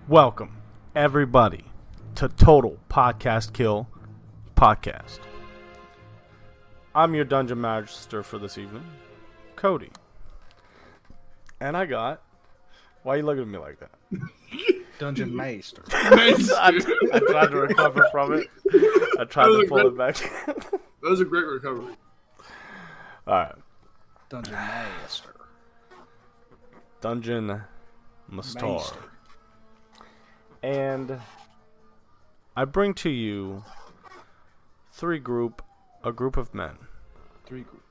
Welcome, everybody, to TotalPodcastKill podcast. I'm your dungeon master for this evening, Cody. And I got... Why are you looking at me like that? Dungeon Master. I tried to recover from it. I tried to pull it back. That was a great recovery. Alright. Dungeon Master. Dungeon Master. And I bring to you a group of men. Three group.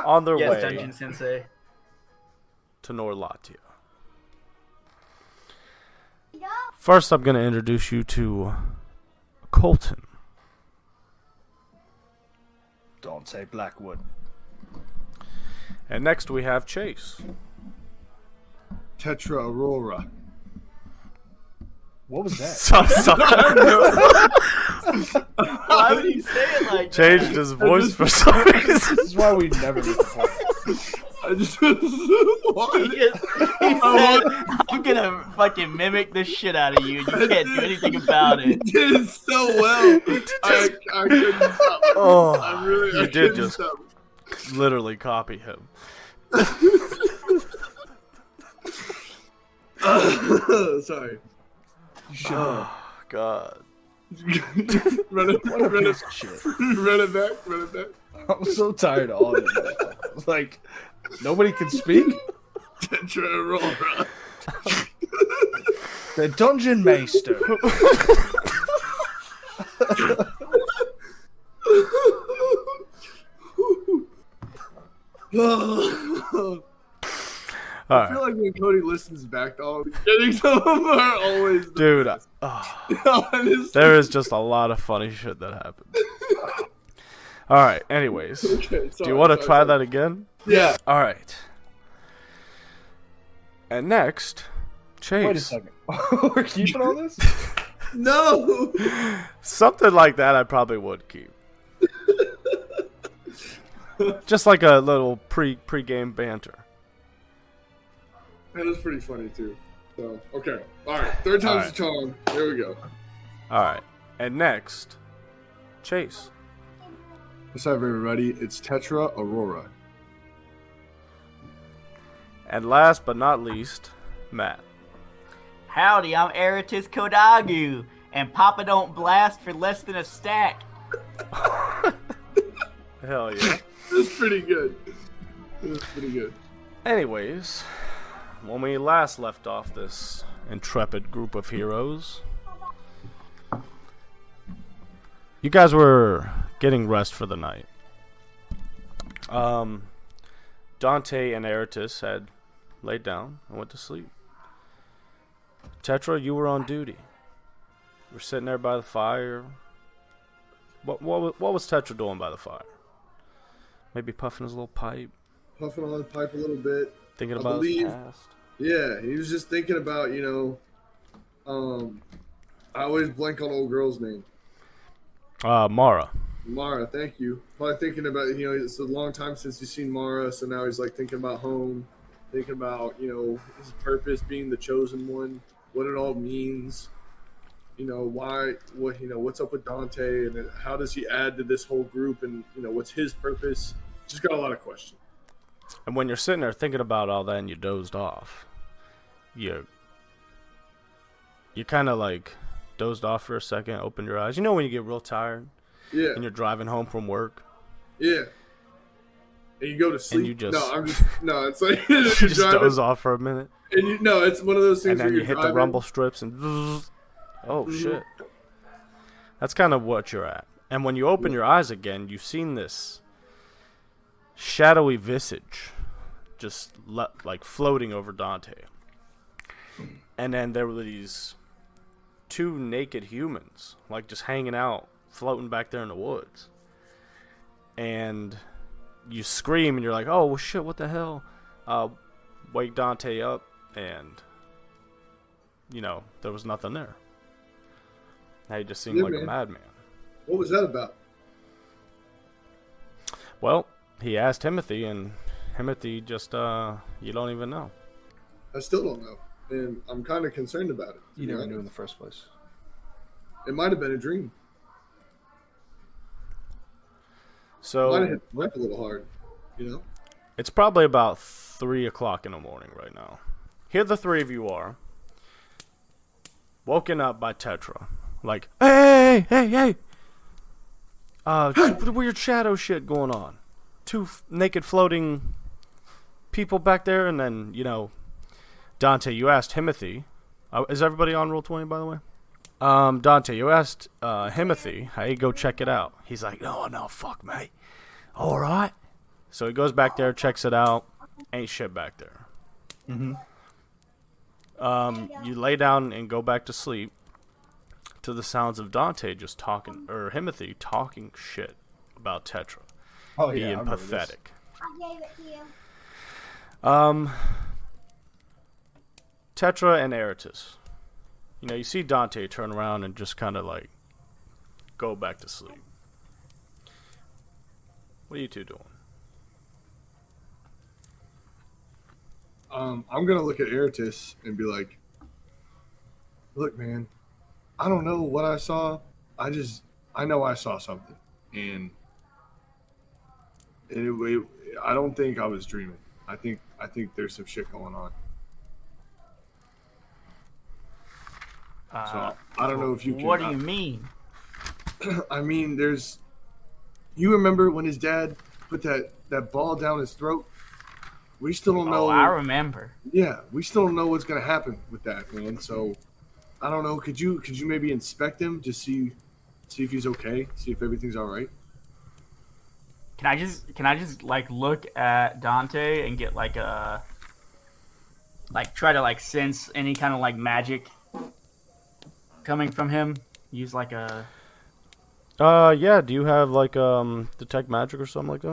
on their Yes, way Dungeon Sensei. to Norlatia. First, I'm going to introduce you to Colton. Don't say Blackwood. And next we have Chase. Tetra Aurora. What was that? Why would you say it like Changed that? his voice for some reason. This is why we never make a point. I just He said, I'm gonna fucking mimic the shit out of you. You can't do anything about You it. did it so well. I couldn't stop. Oh, I you did couldn't just stop. literally copy him. Sorry. Oh, God. Run it back. I'm so tired of all of it. Like, nobody can speak? Tetra Aurora. The Dungeon Master. All I feel right. like when Cody listens back to all the beginnings of them are always the Dude, best. Honestly. there is just a lot of funny shit that happened. All right, anyways. Okay, Do you want to try that again? Yeah. All right. And next, Chase. Wait a second. We're keeping all this? No. Something like that I probably would keep. Just like a little pre-game banter. That was pretty funny too. So okay. Alright. Third time's the charm. There we go. All right. And next, Chase. What's up everybody? It's Tetra Aurora. And last but not least, Matt. Howdy, I'm Arytiss Kodagu, and Papa don't blast for less than a stack. Hell yeah. That's pretty good. Anyways, when we last left off this intrepid group of heroes, you guys were getting rest for the night. Dante and Arytiss had laid down and went to sleep. Tetra, you were on duty. You were sitting there by the fire. What was Tetra doing by the fire? Maybe puffing his little pipe, Puffing on the pipe a little bit. thinking I about his believe- past. Yeah, he was just thinking about, I always blank on old girl's name. Mara. Mara, thank you. Probably thinking about, it's a long time since he's seen Mara, so now he's like thinking about home, thinking about, his purpose, being the chosen one, what it all means, what's up with Dante, and then how does he add to this whole group, and, what's his purpose? Just got a lot of questions. And when you're sitting there thinking about all that and you dozed off, you kind of like dozed off for a second, opened your eyes. You know when you get real tired Yeah, and you're driving home from work? yeah. And you go to sleep. you just- it's like You you're just driving, doze off for a minute, and it's one of those and things then where you you're hit the driving, rumble strips and oh shit. That's kind of what you're at. And when you open your eyes again, you've seen this shadowy visage just like floating over Dante. And then there were these two naked humans like just hanging out, floating back there in the woods. And you scream and you're like, oh well, shit, what the hell? Wake Dante up, and there was nothing there. Now he just seemed Yeah, like man. a madman. What was that about? Well, he asked Timothy, and Timothy just, you don't even know. I still don't know, and I'm kind of concerned about it. You never knew in the first place. It might have been a dream. So Might have hit the mic a little hard, you know. it's probably about 3 o'clock in the morning right now. Here the three of you are, woken up by Tetra. Like, hey! Weird shadow shit going on. Two naked floating people back there, and then, Dante, you asked Himothy. Is everybody on Roll 20, by the way? Dante, you asked Himothy, hey, go check it out. He's like, no, fuck, mate. All right. So he goes back there, checks it out. Ain't shit back there. Mm-hmm. You lay down and go back to sleep to the sounds of Dante just talking, or Himothy talking shit about Tetra. Oh, being yeah, I remember this. pathetic. I gave it to you. Tetra and Arytiss. You see Dante turn around and just kind of like go back to sleep. What are you two doing? I'm gonna look at Arytiss and be like, "Look, man, I don't know what I saw. I know I saw something, and I don't think I was dreaming. I think there's some shit going on. So I don't know if you can. What do you mean? I mean, you remember when his dad put that ball down his throat? We still don't know. Oh, I remember. Yeah, we still don't know what's gonna happen with that, man. So I don't know. Could you maybe inspect him, just see if he's okay, see if everything's all right? Can I just like look at Dante and get like try to like sense any kind of like magic coming from him? Use like a Yeah, do you have like detect magic or something like that?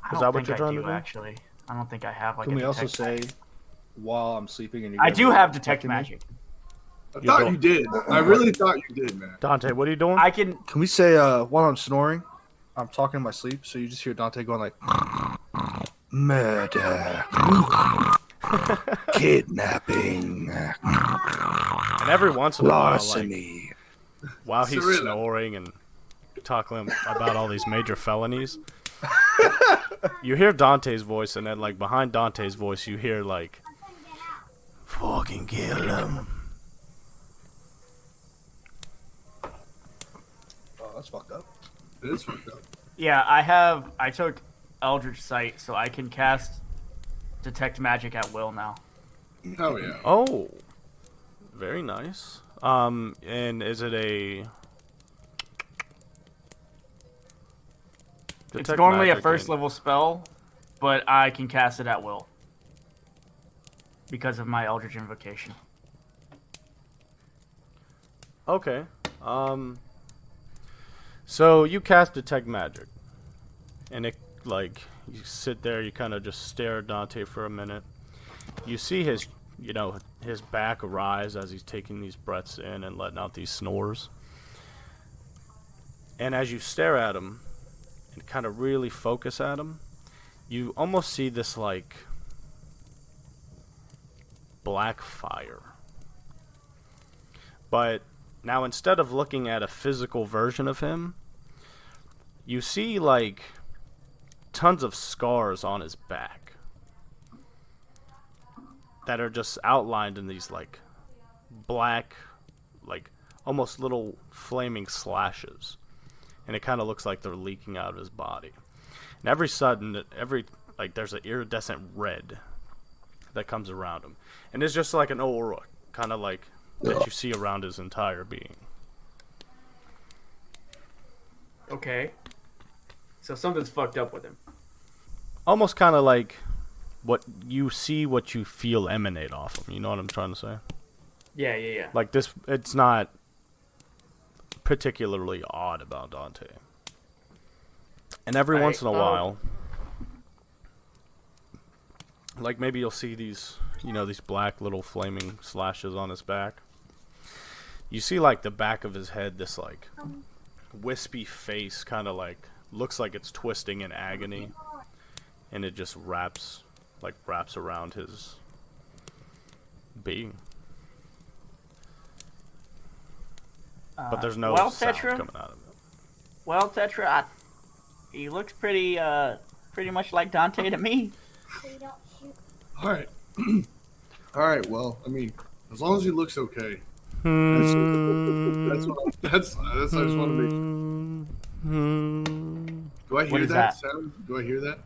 I Is don't that what think you're I trying do, to do? Actually, I don't think I have like. Can a we also detect- say, while I'm sleeping and you I guys do are have detect protecting me? magic. I thought you did. I really thought you did, man. Dante, what are you doing? I can. Can we say, while I'm snoring, I'm talking in my sleep, so you just hear Dante going like, murder, kidnapping, And every once in a while, like, larceny. while he's Cirilla. snoring and talking about all these major felonies, you hear Dante's voice, and then like behind Dante's voice, you hear like, "Fucking kill him." Oh, that's fucked up. It is fucked up. Yeah, I took Eldritch Sight, so I can cast detect magic at will now. Hell yeah. Oh, very nice. And is it a? It's Detect normally a magic first in- level spell, but I can cast it at will because of my Eldritch Invocation. Okay. So you cast detect magic, and it like you sit there, you kind of just stare at Dante for a minute. You see his, his back rise as he's taking these breaths in and letting out these snores. And as you stare at him and kind of really focus at him, you almost see this like black fire. But now instead of looking at a physical version of him, you see like tons of scars on his back that are just outlined in these like black, like almost little flaming slashes. And it kind of looks like they're leaking out of his body. And there's an iridescent red that comes around him. And it's just like an aura, kind of like that you see around his entire being. Okay. So something's fucked up with him. Almost kind of like what you see, what you feel emanate off him. You know what I'm trying to say? Yeah. Like this, it's not particularly odd about Dante. And every once in a while, like maybe you'll see these, these black little flaming slashes on his back. You see like the back of his head, this like wispy face kind of like looks like it's twisting in agony, and it just wraps around being. But there's no well, sound Tetra, coming out of it. Well, Tetra, he looks pretty much like Dante to me. All right. All right. Well, I mean, as long as he looks okay. That's I just want to make sure. Do I hear that sound? Do I hear that?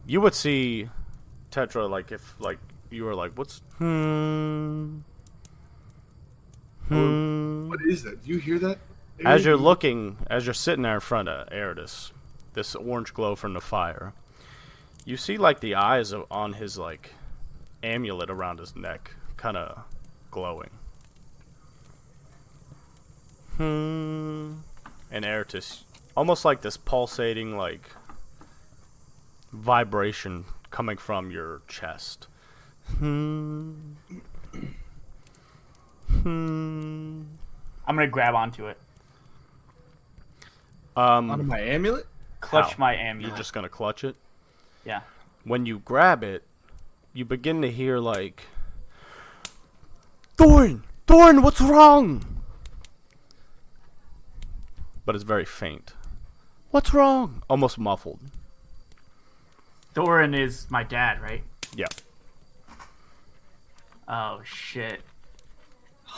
You would see Tetra like if like you were like, what's What is that? Do you hear that? As you're sitting there in front of Arytiss, this orange glow from the fire, you see like the eyes on his like amulet around his neck kind of glowing. And Arytiss, almost like this pulsating like vibration coming from your chest. I'm gonna grab onto it. Onto my amulet? Clutch How? my amulet. You're just gonna clutch it? Yeah. When you grab it, you begin to hear like, Thorn, what's wrong? But it's very faint. What's wrong? Almost muffled. Thorin is my dad, right? Yeah. Oh shit.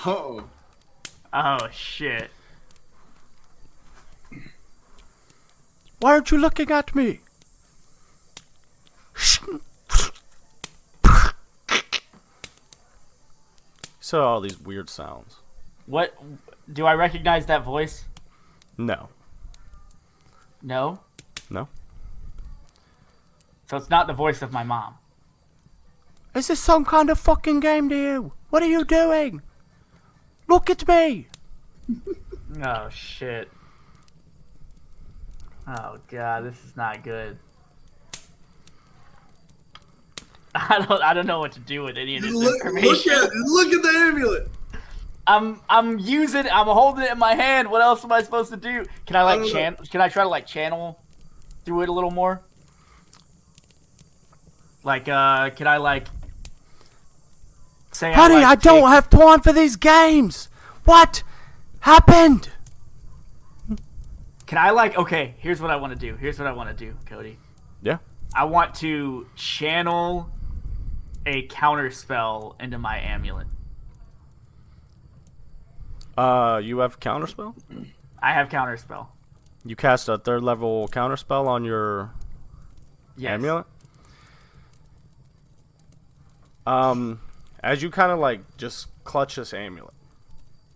Oh. Oh shit. Why aren't you looking at me? So all these weird sounds. What? Do I recognize that voice? No. No? No? So it's not the voice of my mom. Is this some kind of fucking game to you? What are you doing? Look at me! Oh shit. Oh god, this is not good. I don't know what to do with any of this information. Look at the amulet. I'm holding it in my hand. What else am I supposed to do? Can I can I try to like channel through it a little more? Like can I like say Honey, I don't have time for these games. What happened? Can I like okay, here's what I want to do. Cody. Yeah. I want to channel a counter spell into my amulet. You have counterspell? I have counter spell. You cast a 3rd level counterspell on your amulet? As you kind of like just clutch this amulet,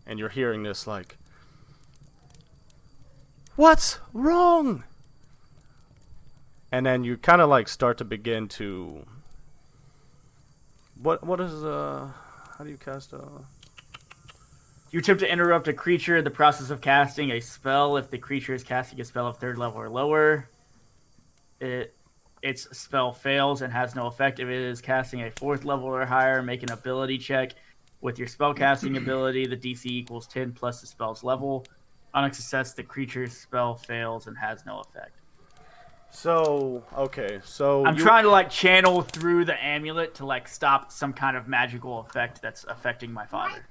and you're hearing this like, what's wrong? And then you kind of like start to begin to, what is how do you cast a? You attempt to interrupt a creature in the process of casting a spell if the creature is casting a spell of 3rd level or lower. Its spell fails and has no effect. If it is casting a 4th level or higher, make an ability check. With your spellcasting ability, the DC equals 10 plus the spell's level. On a success, the creature's spell fails and has no effect. So, okay, so I'm trying to like channel through the amulet to like stop some kind of magical effect that's affecting my father.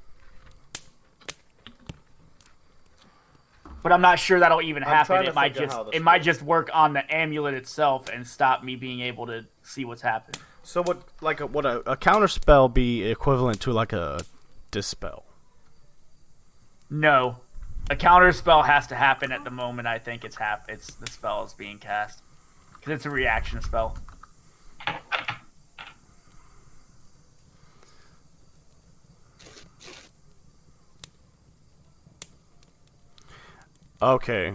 But I'm not sure that'll even happen. It might just work on the amulet itself and stop me being able to see what's happening. So would a counterspell be equivalent to like a dispel? No. A counter spell has to happen at the moment I think the spell is being cast. Because it's a reaction spell. Okay,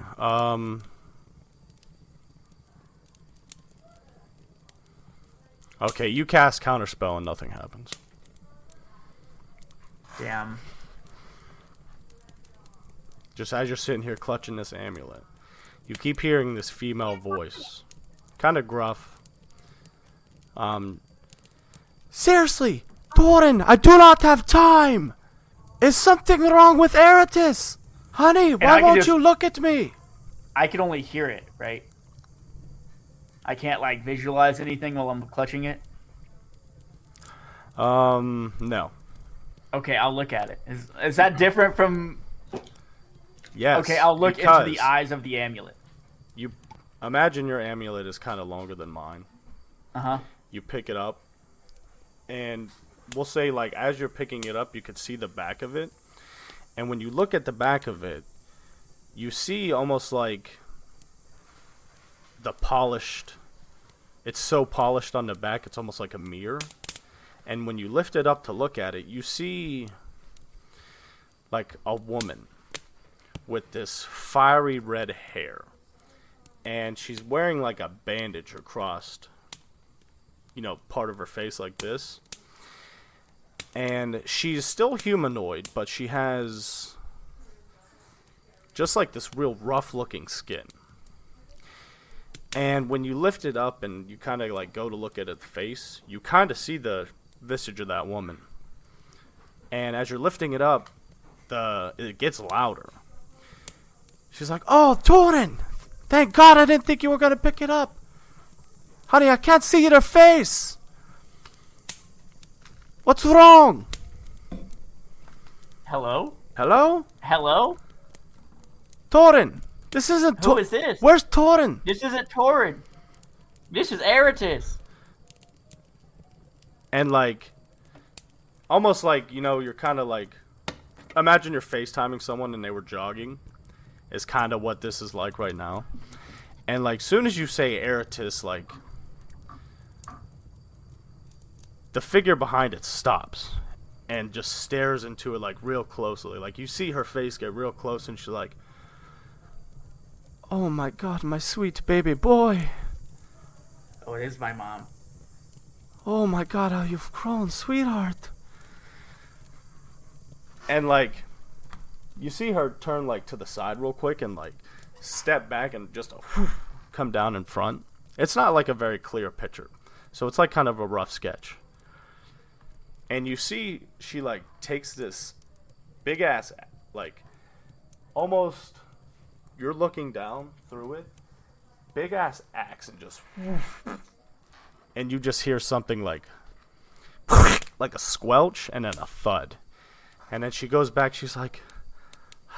okay, you cast counterspell and nothing happens. Damn. Just as you're sitting here clutching this amulet, you keep hearing this female voice. Kind of gruff. Seriously, Thorin, I do not have time! Is something wrong with Arytiss? Honey, why won't you look at me? I can only hear it, right? I can't like visualize anything while I'm clutching it. No. Okay, I'll look at it. Is that different from? Yes. Okay, I'll look into the eyes of the amulet. You imagine your amulet is kind of longer than mine. Uh-huh. You pick it up, and we'll say, like, as you're picking it up, you could see the back of it. And when you look at the back of it, you see almost like the polished... It's so polished on the back, it's almost like a mirror. And when you lift it up to look at it, you see like a woman with this fiery red hair. And she's wearing like a bandage across, part of her face like this. And she's still humanoid, but she has just like this real rough looking skin. And when you lift it up and you kind of like go to look at its face, you kind of see the visage of that woman. And as you're lifting it up, it gets louder. She's like, "Oh, Torin! Thank God I didn't think you were going to pick it up. Honey, I can't see your face. What's wrong?" Hello? Hello? Hello? Torin! This isn't Who is this? Where's Torin? This isn't Torin. This is Arytiss. And like, almost like, you're kind of like, imagine you're FaceTiming someone and they were jogging. Is kind of what this is like right now. And like, soon as you say Arytiss, like, the figure behind it stops and just stares into it like real closely. Like, you see her face get real close and she's like, "Oh my God, my sweet baby boy. Oh, it is my mom. Oh my God, how you've grown, sweetheart." And like, you see her turn like to the side real quick and like step back and just come down in front. It's not like a very clear picture, so it's like kind of a rough sketch. And you see she like takes this big ass, like, almost, you're looking down through it, big ass axe, and just and you just hear something like a squelch and then a thud. And then she goes back, she's like,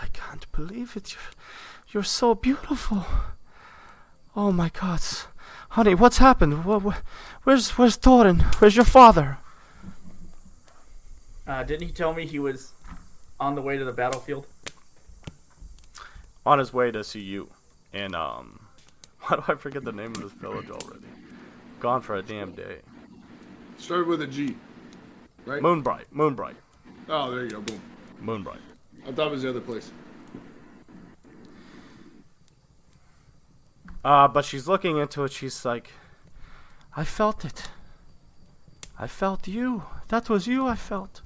"I can't believe it. You're so beautiful. Oh my God. Honey, what's happened? Where's Thorin? Where's your father?" Didn't he tell me he was on the way to the battlefield? On his way to see you. And, why do I forget the name of this village already? Gone for a damn day. Started with a G, right? Moonbright. Oh, there you go. Boom. Moonbright. I thought it was the other place. But she's looking into it. She's like, "I felt it. I felt you. That was you I felt.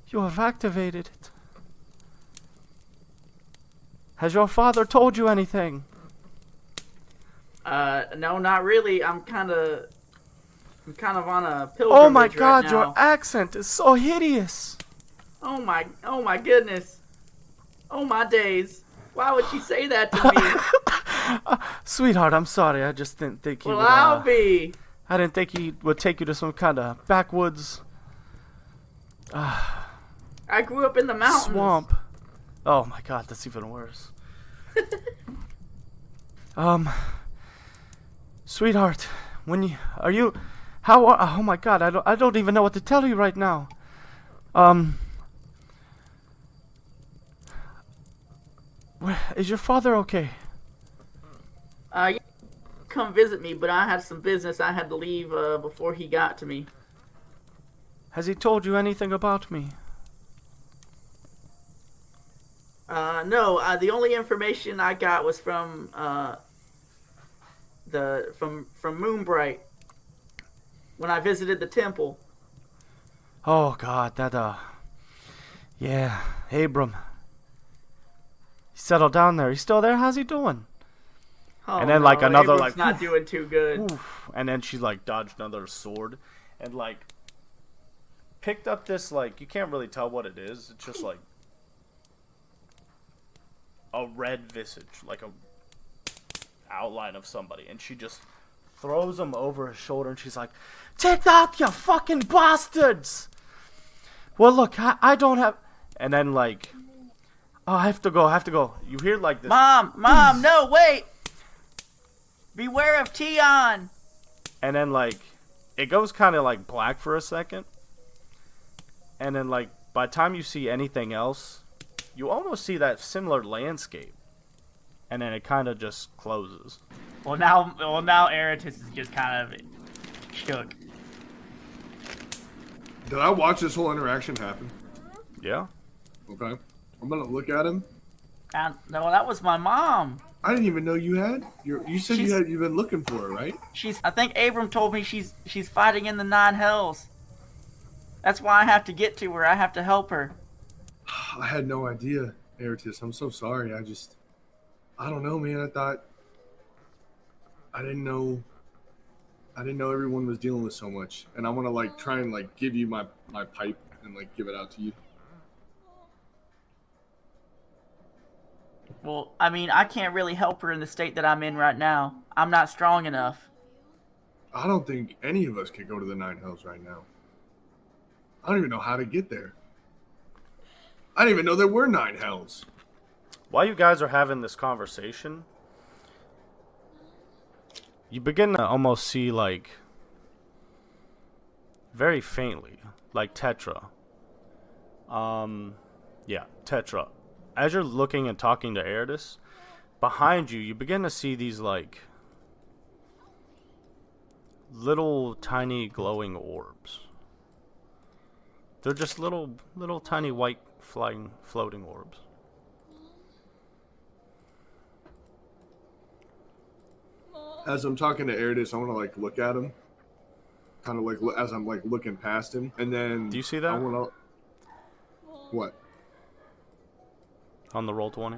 You have activated it. Has your father told you anything?" No, not really. I'm kind of on a pilgrimage "Oh my God, right your now. accent is so hideous." Oh my goodness. Oh my days. Why would she say that to me? Sweetheart, I'm sorry. I just didn't think he Well, would. I'll be. I didn't think he would take you to some kind of backwoods I grew up in the mountains. swamp. Oh my God, that's even worse. Sweetheart, oh my God, I don't even know what to tell you right now. Is your father okay? Yeah, come visit me, but I had some business I had to leave before he got to me. Has he told you anything about me? No, the only information I got was from Moonbright when I visited the temple. Oh God, yeah, Abram. He settled down there. He's still there? How's he doing? Oh, And then, no, like, another, Abram's like, not oof. doing too good. Oof. And then she like dodged another sword and like picked up this, like, you can't really tell what it is. It's just like a red visage, like a outline of somebody, and she just throws them over his shoulder, and she's like, "Take that, you fucking bastards!" Well, look, I don't have... And then, like... Oh, I have to go. You hear, like, this... Mom, no, wait! Beware of Tion! And then, like, it goes kind of, like, black for a second. And then, like, by the time you see anything else, you almost see that similar landscape. And then it kind of just closes. Well, now Arytiss is just kind of shook. Did I watch this whole interaction happen? Yeah? Okay. I'm gonna look at him. No, that was my mom. I didn't even know you had. You said you've been looking for her, right? I think Abram told me she's fighting in the 9 hells. That's why I have to get to her. I have to help her. I had no idea, Arytiss. I'm so sorry. I don't know, man. I didn't know everyone was dealing with so much. And I want to, like, try and, like, give you my pipe and, like, give it out to you. Well, I mean, I can't really help her in the state that I'm in right now. I'm not strong enough. I don't think any of us could go to the 9 hells right now. I don't even know how to get there. I didn't even know there were 9 hells. While you guys are having this conversation, you begin to almost see, like, very faintly, like Tetra. Yeah, Tetra. As you're looking and talking to Arytiss, behind you, you begin to see these, like, little tiny glowing orbs. They're just little tiny white floating orbs. As I'm talking to Arytiss, I want to, like, look at him. Kind of, like, as I'm, like, looking past him. And then... Do you see that? I want to... What? On the roll 20?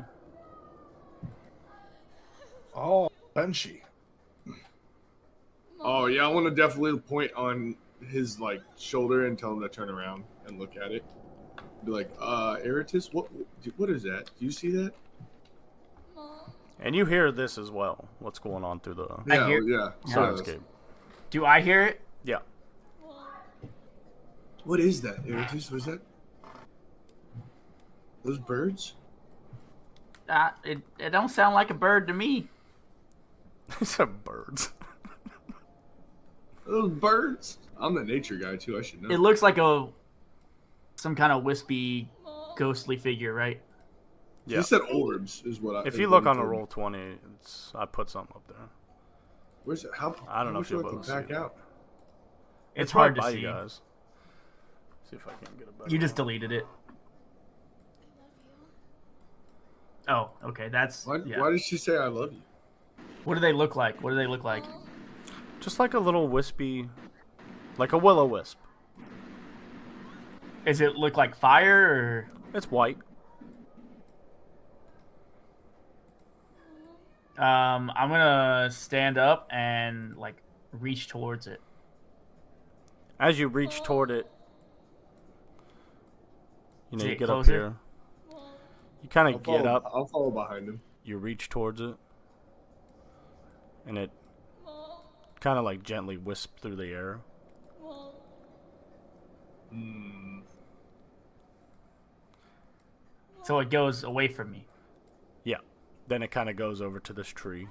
Oh, Benji. Oh, yeah, I want to definitely point on his, like, shoulder and tell him to turn around and look at it. Be like, Arytiss, what is that? Do you see that? And you hear this as well. What's going on through the Yeah. soundscape? Do I hear it? Yeah. What is that, Arytiss? Was that... Those birds? It don't sound like a bird to me. These are birds. Those birds? I'm the nature guy, too. I should know. It looks like some kind of wispy, ghostly figure, right? Yeah. He said orbs is what I... If you look on a roll 20, I put something up there. Where's it? How... I don't know if you'll be I able can to back see it. out. It's hard to by see. you guys. See if I can get it back. You just deleted it. Oh, okay. That's... Why yeah. did she say I love you? What do they look like? Just like a little wispy, like a will-o-wisp. Does it look like fire, or... It's white. I'm gonna stand up and, like, reach towards it. As you reach toward it, you Is you it get up closer? here. You kind of get up. I'll follow behind him. You reach towards it, and it kind of like gently wisps through the air. So it goes away from me. Yeah. Then it kind of goes over to this tree.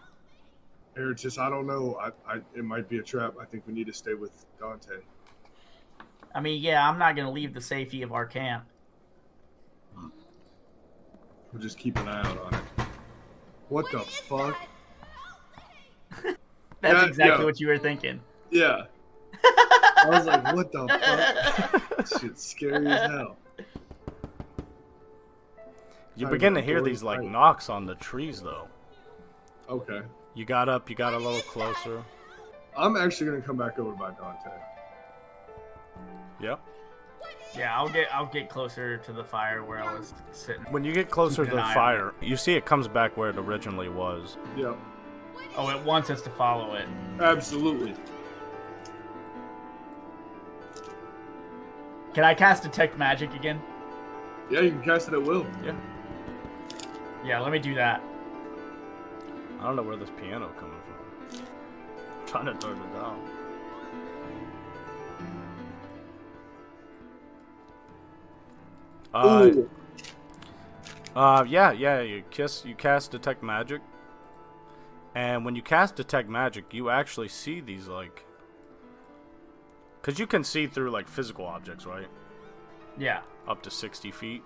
Arytiss, I don't know. It might be a trap. I think we need to stay with Dante. I mean, yeah, I'm not gonna leave the safety of our camp. We'll just keep an eye out on it. What the fuck? That's Yeah, exactly yeah. what you were thinking. Yeah. I was like, what the fuck? This shit's scary as hell. You I begin know, to hear doors these like tight. knocks on the trees, though. Okay. You got up. You got a little closer. I'm actually gonna come back over by Dante. Yep. Yeah, I'll get closer to the fire where I was sitting. When you get closer to Keeping the an eye on fire, you see it comes back where it originally was. Yep. Oh, it wants us to follow it. Absolutely. Can I cast Detect Magic again? Yeah, you can cast it at will. Yeah. Yeah, let me do that. I don't know where this piano coming from. I'm trying to turn it down. Ooh. Yeah. You cast Detect Magic, and when you cast Detect Magic, you actually see these like, because you can see through like physical objects, right? Yeah. Up to 60 feet.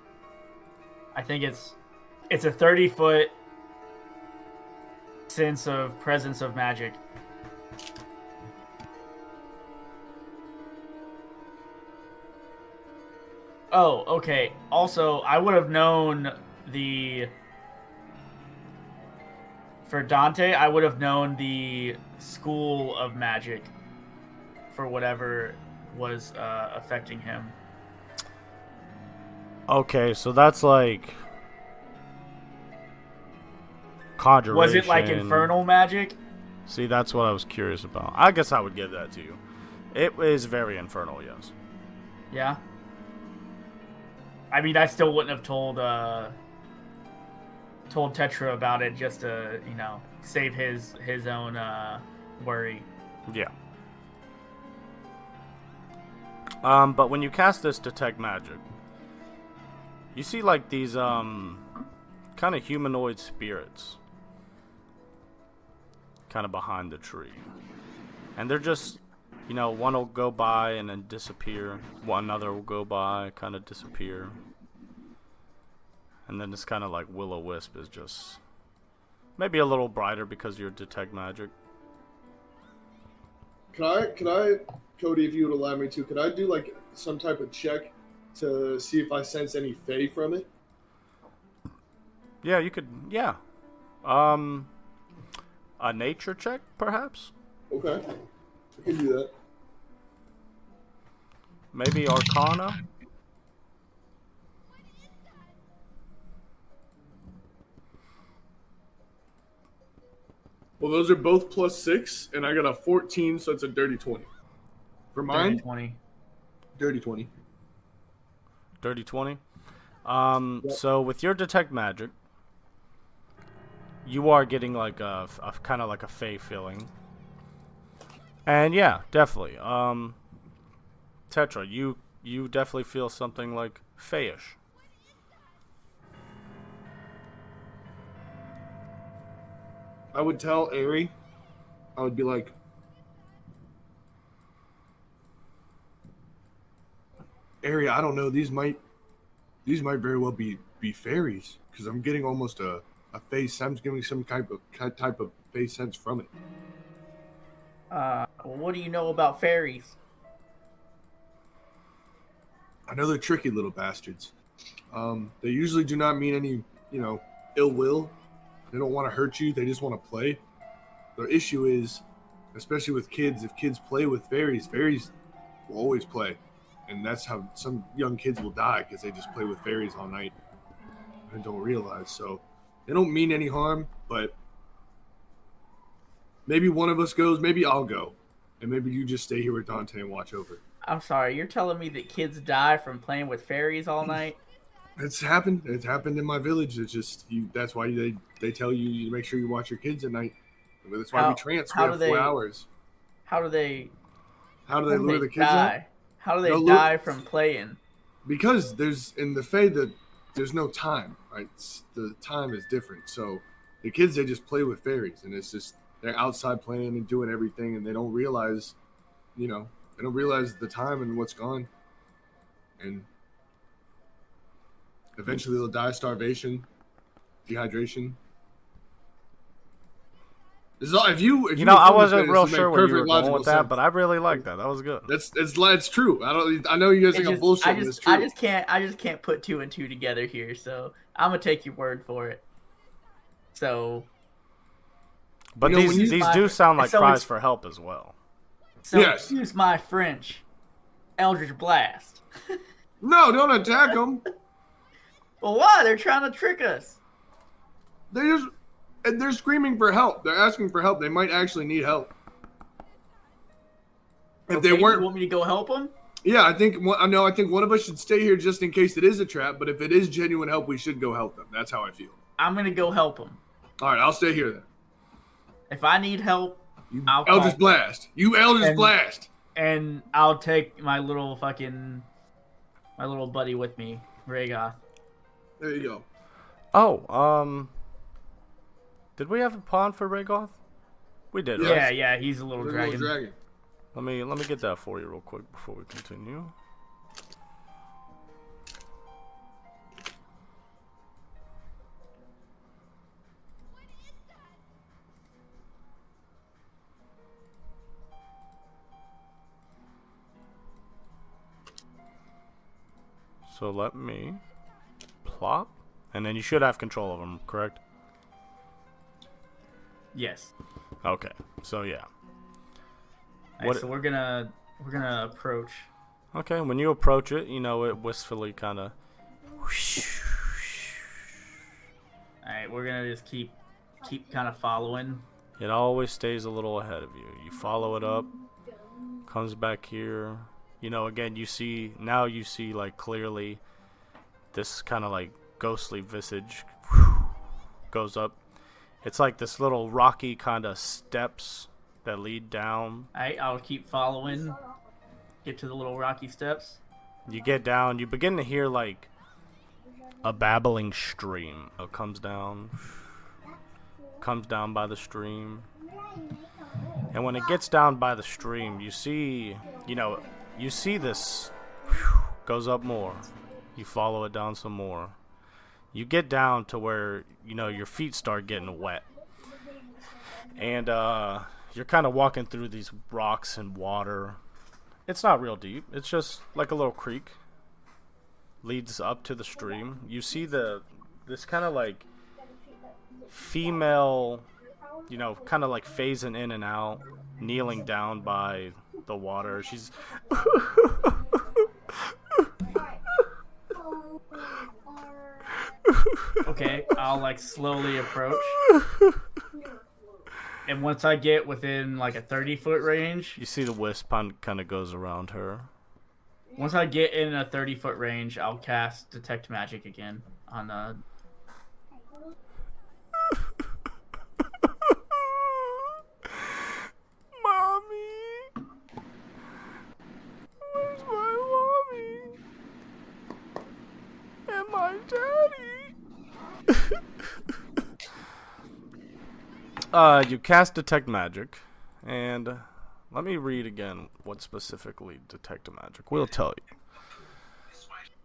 I think it's a 30-foot sense of presence of magic. Oh, okay. Also, I would have known for Dante, I would have known the school of magic for whatever was affecting him. Okay, so that's like conjuration. Was it like infernal magic? See, that's what I was curious about. I guess I would give that to you. It is very infernal, yes. Yeah. I mean, I still wouldn't have told Tetra about it just to, save his own worry. Yeah. But when you cast this Detect Magic, you see like these kind of humanoid spirits kind of behind the tree. And they're just, one will go by and then disappear. Another will go by, kind of disappear. And then this kind of like will-o-wisp is just maybe a little brighter because you're Detect Magic. Could I, Cody, if you would allow me to, could I do like some type of check to see if I sense any Fae from it? Yeah, you could. Yeah. A nature check, perhaps? Okay. I can do that. Maybe Arcana? Well, those are both +6, and I got a 14, so it's a dirty 20. For mine? Dirty 20. Dirty 20. Dirty 20? Yep. So with your Detect Magic, you are getting like a kind of like a Fae feeling. And yeah, definitely. Tetra, you definitely feel something like Fae-ish. I would tell Ari, I would be like, Ari, I don't know, these might very well be fairies, because I'm getting almost a face. I'm giving some type of face sense from it. What do you know about fairies? I know they're tricky little bastards. They usually do not mean any, ill will. They don't want to hurt you. They just want to play. Their issue is, especially with kids, if kids play with fairies will always play. And that's how some young kids will die, because they just play with fairies all night and don't realize. So they don't mean any harm, but maybe one of us goes, maybe I'll go. And maybe you just stay here with Dante and watch over. I'm sorry, you're telling me that kids die from playing with fairies all night? It's happened. It's happened in my village. It's just that's why they tell you make sure you watch your kids at night. That's why we trance. We have 4 hours. How do they lure the kids out? How do they die from playing? Because there's in the Fae there's no time, right? The time is different. So the kids, they just play with fairies, and it's just they're outside playing and doing everything, and they don't realize, they don't realize the time and what's gone, and eventually they'll die of starvation, dehydration. This is all, if you I wasn't real sure where you were going with that, sense. but I really like that. That was good. It's true. I know you guys think I'm bullshit, but it's true. I just can't put 2 and 2 together here, so I'm gonna take your word for it. So, but these do sound like cries for help as well. So yes. Excuse my French. Eldritch Blast. No, don't attack them. Well, why? They're trying to trick us. They're screaming for help. They're asking for help. They might actually need help. If they weren't, you want me to go help them? Yeah, I think one of us should stay here just in case it is a trap. But if it is genuine help, we should go help them. That's how I feel. I'm gonna go help them. All right, I'll stay here then. If I need help, You I'll Eldritch call- Blast. You Eldritch And- Blast. And I'll take my little buddy with me, Rhaegoth. There you go. Oh, did we have a pawn for Rhaegoth? We did, right? Yeah, he's a little There's a dragon. little dragon. Let me get that for you real quick before we continue. So let me plop, and then you should have control of them, correct? Yes. Okay, so yeah. Alright, What- so we're gonna approach. Okay, when you approach it, you know, it wistfully kind of. Alright, we're gonna just keep kind of following. It always stays a little ahead of you. You follow it up, comes back here. You know, again, you see like clearly this kind of like ghostly visage goes up. It's like this little rocky kind of steps that lead down. Alright, I'll keep following. Get to the little rocky steps. You get down, you begin to hear like a babbling stream. It comes down by the stream. And when it gets down by the stream, you see this goes up more. You follow it down some more. You get down to where, you know, your feet start getting wet. And you're kind of walking through these rocks and water. It's not real deep. It's just like a little creek. Leads up to the stream. You see this kind of like female, you know, kind of like phasing in and out, kneeling down by the water. She's Okay, I'll like slowly approach. And once I get within like a 30-foot range, you see the wisp kind of goes around her. once I get in a 30-foot range, I'll cast Detect Magic again on the. Mommy, where's my mommy and my daddy? You cast Detect Magic, and let me read again what specifically Detect Magic will tell you.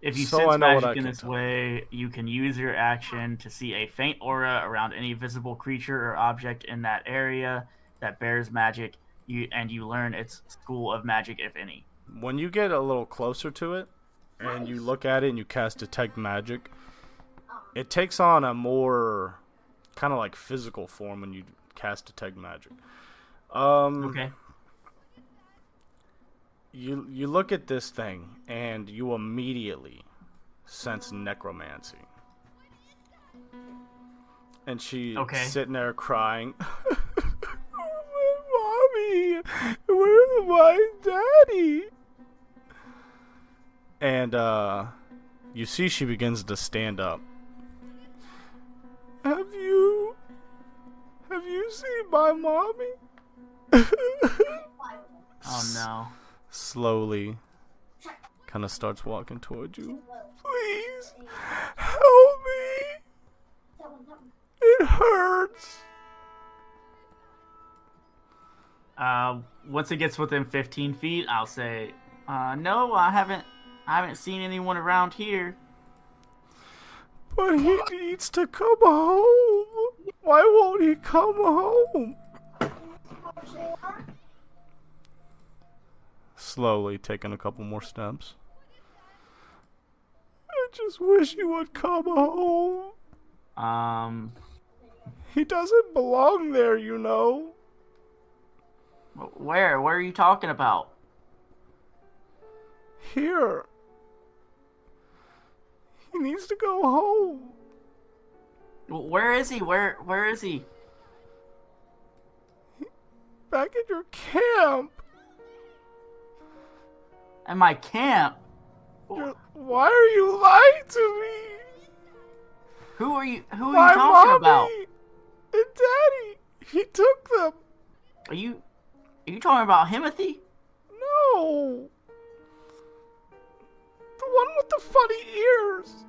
If you So I sense know what magic I in can this tell. way, you can use your action to see a faint aura around any visible creature or object in that area that bears magic. You learn its school of magic, if any. When you get a little closer to it, and you look at it and you cast Detect Magic, it takes on a more kind of like physical form when you cast Detect Magic. Okay. You look at this thing and you immediately sense necromancy. And she's Okay. sitting there crying. Mommy, where's my daddy? And you see she begins to stand up. Have you seen my mommy? Oh no. Slowly kind of starts walking toward you. Please help me. It hurts. Once it gets within 15 feet, I'll say, no, I haven't seen anyone around here. But he needs to come home. Why won't he come home? Slowly taking a couple more steps. I just wish he would come home. He doesn't belong there, you know. Where are you talking about? Here. He needs to go home. Where is he? Where is he? Back at your camp. At my camp? Why are you lying to me? Who are you My talking mommy about? and daddy. He took them. Are you talking about Himothy? No. The one with the funny ears.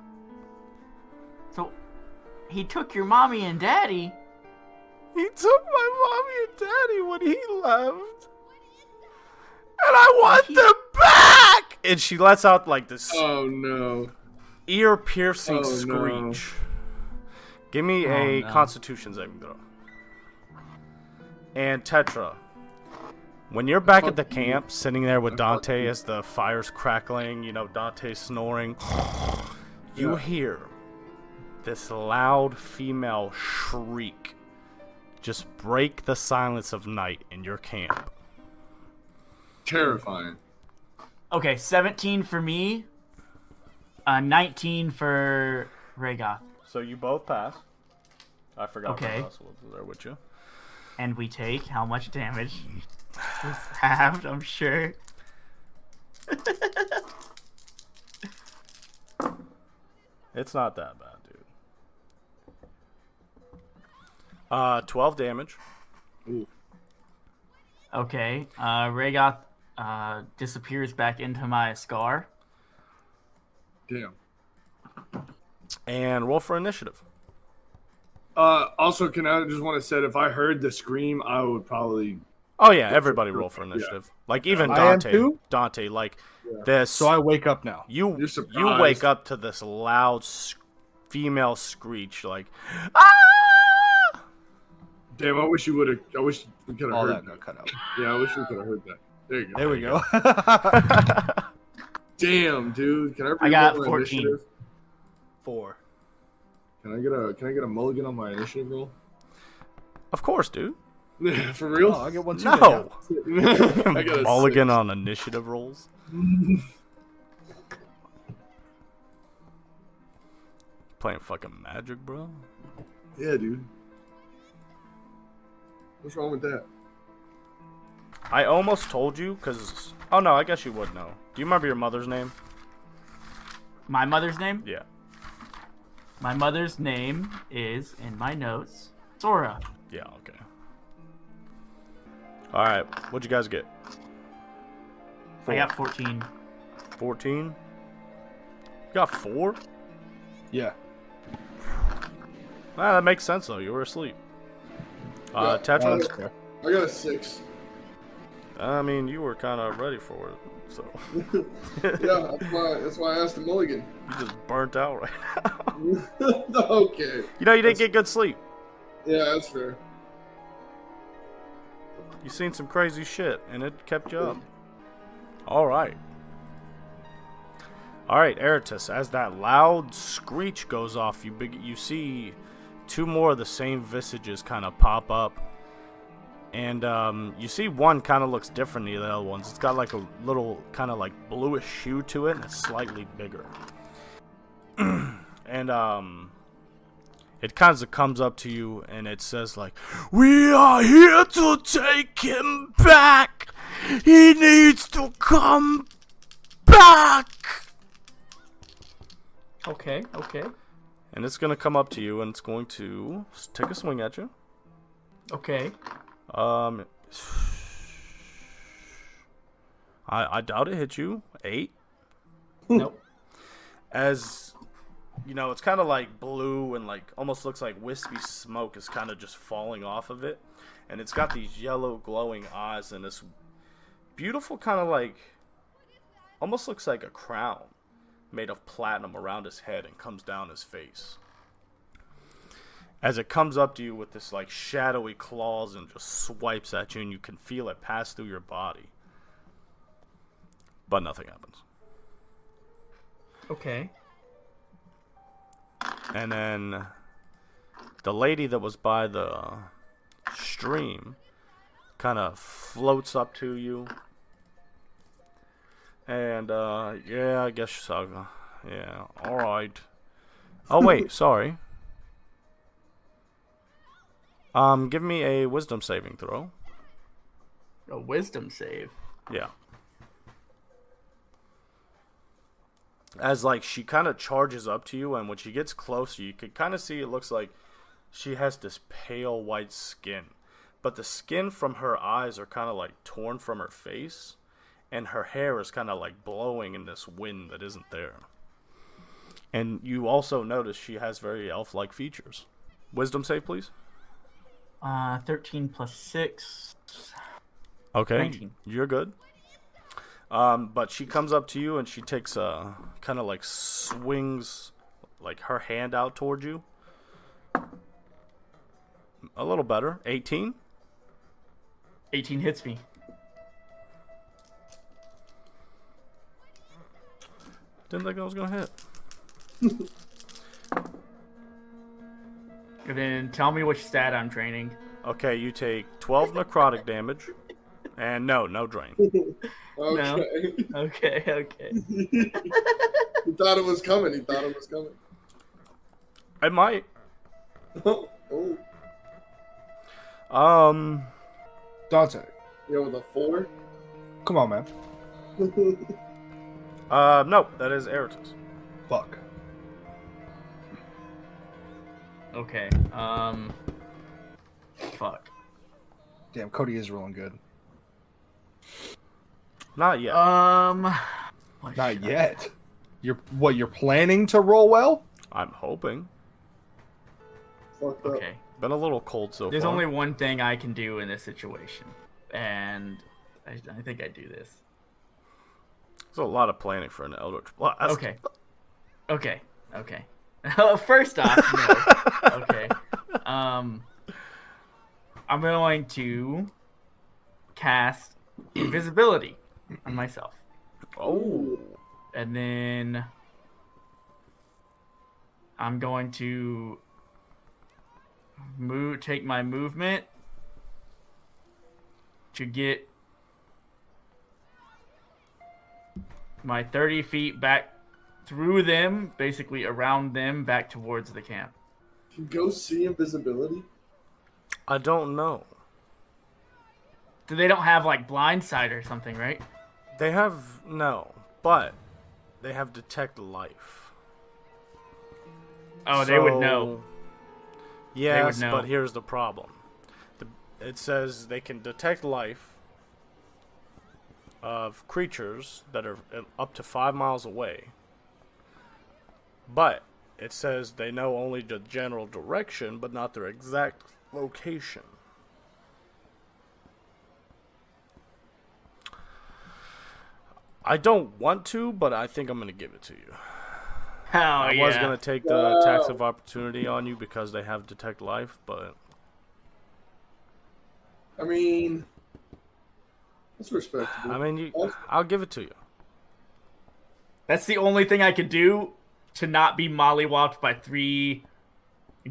So, he took your mommy and daddy. He took my mommy and daddy when he left. And I want them back! And she lets out like this Oh no. ear-piercing Oh, screech. Give me a Constitution saving throw. And Tetra, when you're back at the camp, sitting there with Dante as the fire's crackling, you know, Dante snoring, you hear this loud female shriek just break the silence of night in your camp. Terrifying. Okay, 17 for me. 19 for Rhaegoth. So you both pass. I forgot Okay. what else was there with you. And we take how much damage? It's halved, I'm sure. It's not that bad, dude. 12 damage. Ooh. Okay, Rhaegoth disappears back into my scar. Damn. And roll for initiative. Also, can I just want to say, if I heard the scream, I would probably. Oh yeah, everybody roll for initiative. Like even I am Dante. too? Dante, like this. So I wake up now. you You're surprised. wake up to this loud female screech, like ah! Damn, I wish you would have. I wish we could have All heard that that. got cut out. Yeah, I wish we could have heard that. There you go. There we go. Damn, dude. Can I? I got reroll my 14. initiative? 4. Can I get a mulligan on my initiative roll? Of course, dude. For real? Oh, I get 1 too. No. I got a Mulligan 6. on initiative rolls. Playing fucking Magic, bro. Yeah, dude. What's wrong with that? I almost told you, because... Oh, no, I guess you would know. Do you remember your mother's name? My mother's name? Yeah. My mother's name is, in my notes, Sora. Yeah, okay. Alright, what'd you guys get? I got 14. 14? You got 4? Yeah. Ah, that makes sense, though. You were asleep. Yeah, Tetra? That's fair. I got a 6. I mean, you were kind of ready for it, so... Yeah, that's why I asked the mulligan. You just burnt out right now. Okay. You know, you didn't get good sleep. Yeah, that's fair. You seen some crazy shit, and it kept you up. Alright. Alright, Arytiss, as that loud screech goes off, you see 2 more of the same visages kind of pop up. And you see one kind of looks different than the other ones. It's got like a little kind of like bluish hue to it, and it's slightly bigger. And it kind of comes up to you, and it says like, "We are here to take him back. He needs to come back." Okay. And it's gonna come up to you, and it's going to take a swing at you. Okay. I doubt it hit you. 8. Nope. As you know, it's kind of like blue and like almost looks like wispy smoke is kind of just falling off of it, and it's got these yellow glowing eyes and this beautiful kind of like almost looks like a crown made of platinum around his head and comes down his face. As it comes up to you with this like shadowy claws and just swipes at you, and you can feel it pass through your body, but nothing happens. Okay. And then the lady that was by the stream kind of floats up to you. And, yeah, I guess so. Yeah, alright. Oh, wait, sorry. Give me a wisdom saving throw. A wisdom save. Yeah. As like she kind of charges up to you, and when she gets closer, you can kind of see it looks like she has this pale white skin, but the skin from her eyes are kind of like torn from her face, and her hair is kind of like blowing in this wind that isn't there. And you also notice she has very elf-like features. Wisdom save, please. 13 plus 6. Okay, 19. You're good. But she comes up to you and she takes a kind of like swings like her hand out towards you. A little better. 18. 18 hits me. Didn't think I was gonna hit. And then tell me which stat I'm training. Okay, you take 12 necrotic damage, and no drain. Okay. No. Okay. He thought it was coming. I might. Oh. Dante, Yeah, with a 4? come on, man. No, that is Arytiss. Fuck. Okay. Fuck. Damn, Cody is rolling good. Not yet. Not yet. You're planning to roll well? I'm hoping. Fucked up. Okay. Been a little cold so There's far. only one thing I can do in this situation, and I think I do this. There's a lot of planning for an Eldritch Blast. Okay. First off, no. Okay. I'm going to cast invisibility on myself, Oh. and then I'm going to take my movement to get my 30 feet back through them, basically around them, back towards the camp. Can ghosts see invisibility? I don't know. They don't have like blind sight or something, right? They have but they have detect life. Oh, they would know. Yes, know. but here's the problem. It says they can detect life of creatures that are up to 5 miles away. But it says they know only the general direction, but not their exact location. I don't want to, but I think I'm going to give it to you. I was going to take the tax of opportunity on you because they have detect life, but... I mean, that's respectable. I mean, I'll give it to you. That's the only thing I could do to not be mollywopped by 3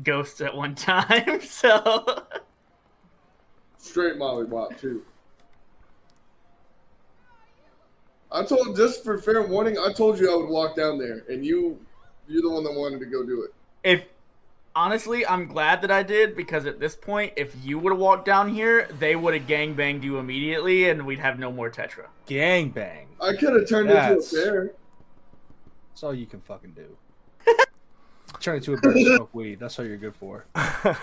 ghosts at one time, so... Straight mollywop, too. Just for fair warning, I told you I would walk down there, and you're the one that wanted to go do it. Honestly, I'm glad that I did, because at this point, if you would have walked down here, they would have gangbanged you immediately, and we'd have no more Tetra. Gangbang. I could have turned into a bear. That's all you can fucking do. Turn into a bear and smoke weed. That's all you're good for. It's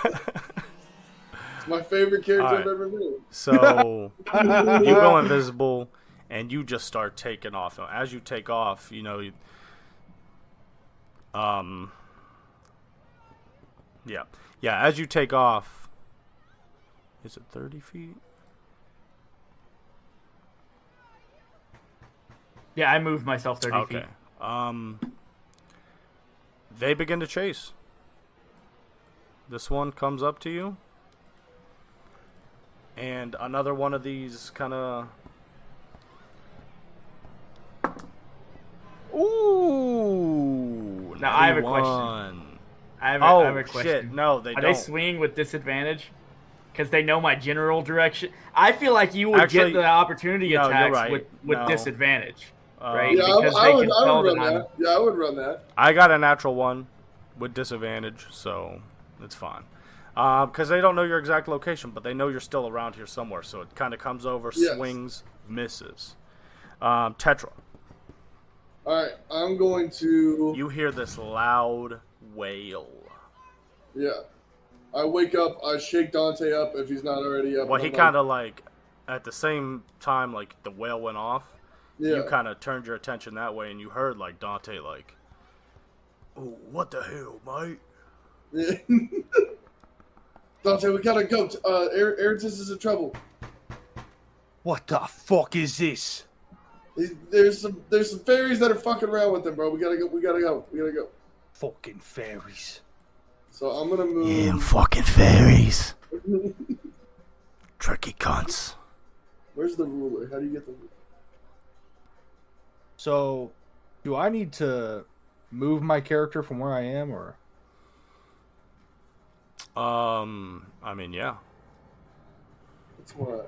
my favorite character All right. I've ever made. So, you go invisible, and you just start taking off. And as you take off, as you take off, is it 30 feet? Yeah, I moved myself 30 feet. Okay. They begin to chase. This one comes up to you. And another one of these kind of... Ooh! Now, I have a question. I have a question. Shit. No, they Are don't. they swinging with disadvantage? Because they know my general direction. I feel like you would Actually, get the opportunity no, you're attacks right. with No. disadvantage, right? Yeah, Because I they would can tell run that I'm... that. Yeah, I would run that. I got a natural one with disadvantage, so it's fine. Because they don't know your exact location, but they know you're still around here somewhere. So it kind of comes over, Yes. swings, misses. Tetra, All right, I'm going to. you hear this loud wail. Yeah. I wake up. I shake Dante up if he's not already up. Well, and he I'm kind of like, at the same time, like the whale went off. Yeah. You kind of turned your attention that way, and you heard like Dante like, "Oh, what the hell, mate?" Yeah. Dante, we gotta go. Arytiss is in trouble. What the fuck is this? There's some fairies that are fucking around with him, bro. We gotta go. Fucking fairies. So I'm gonna move. Yeah, fucking fairies. Tricky cunts. Where's the ruler? How do you get the ruler? So, do I need to move my character from where I am, or? I mean, yeah, That's why.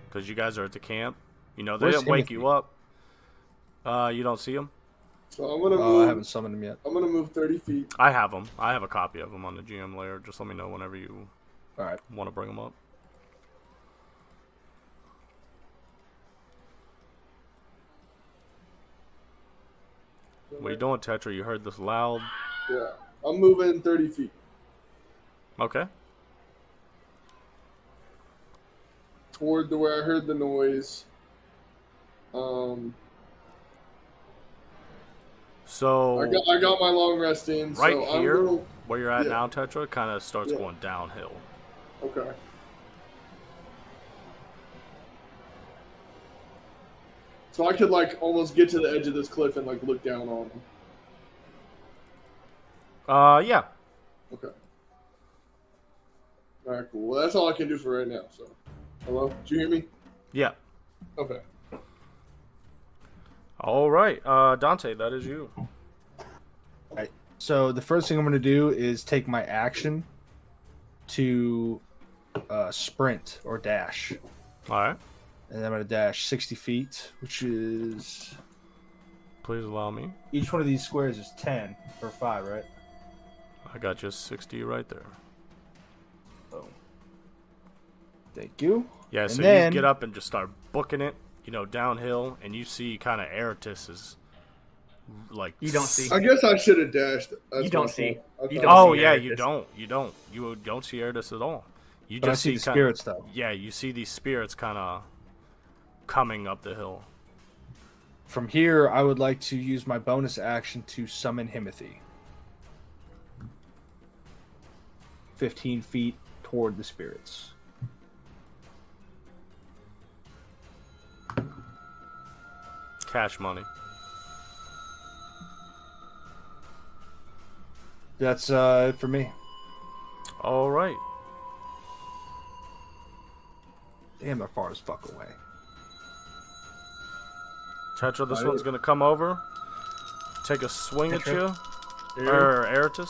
because you guys are at the camp. You know, they Where's didn't wake Timothy? you up. You don't see him? So I'm gonna Oh, move. I haven't summoned him yet. I'm gonna move 30 feet. I have them. I have a copy of them on the GM layer. Just let me know whenever you All right. want to bring them up. What are you doing, Tetra? You heard this loud. Yeah. I'm moving 30 feet. Okay. Toward the where I heard the noise. So I got my long rest in. right so I'm here, gonna, where you're at yeah. now, Tetra, kind of starts Yeah. going downhill. Okay. So I could like almost get to the edge of this cliff and like look down on them. Yeah. Okay. All right, cool. Well, that's all I can do for right now. So, hello, did you hear me? Yeah. Okay. All right, Dante, that is you. Right. So the first thing I'm going to do is take my action to sprint or dash. All right. And I'm going to dash 60 feet, which is... Please allow me. Each one of these squares is 10 or 5, right? I got just 60 right there. Boom. Thank you. Yeah, And so then- you get up and just start booking it, you know, downhill, and you see kind of Arytiss is like... You don't see. I guess I should have dashed. That's You don't my see. fault. I You thought- don't Oh, see yeah, Arytiss. you don't see Arytiss at all. You But I just see the kinda- spirits, though. Yeah, you see these spirits kind of coming up the hill. From here, I would like to use my bonus action to summon Himothy. 15 feet toward the spirits. Cash money. That's it for me. All right. Damn, they're far as fuck away. Tetra, this one's going to come over, take a swing at you, or Arytiss,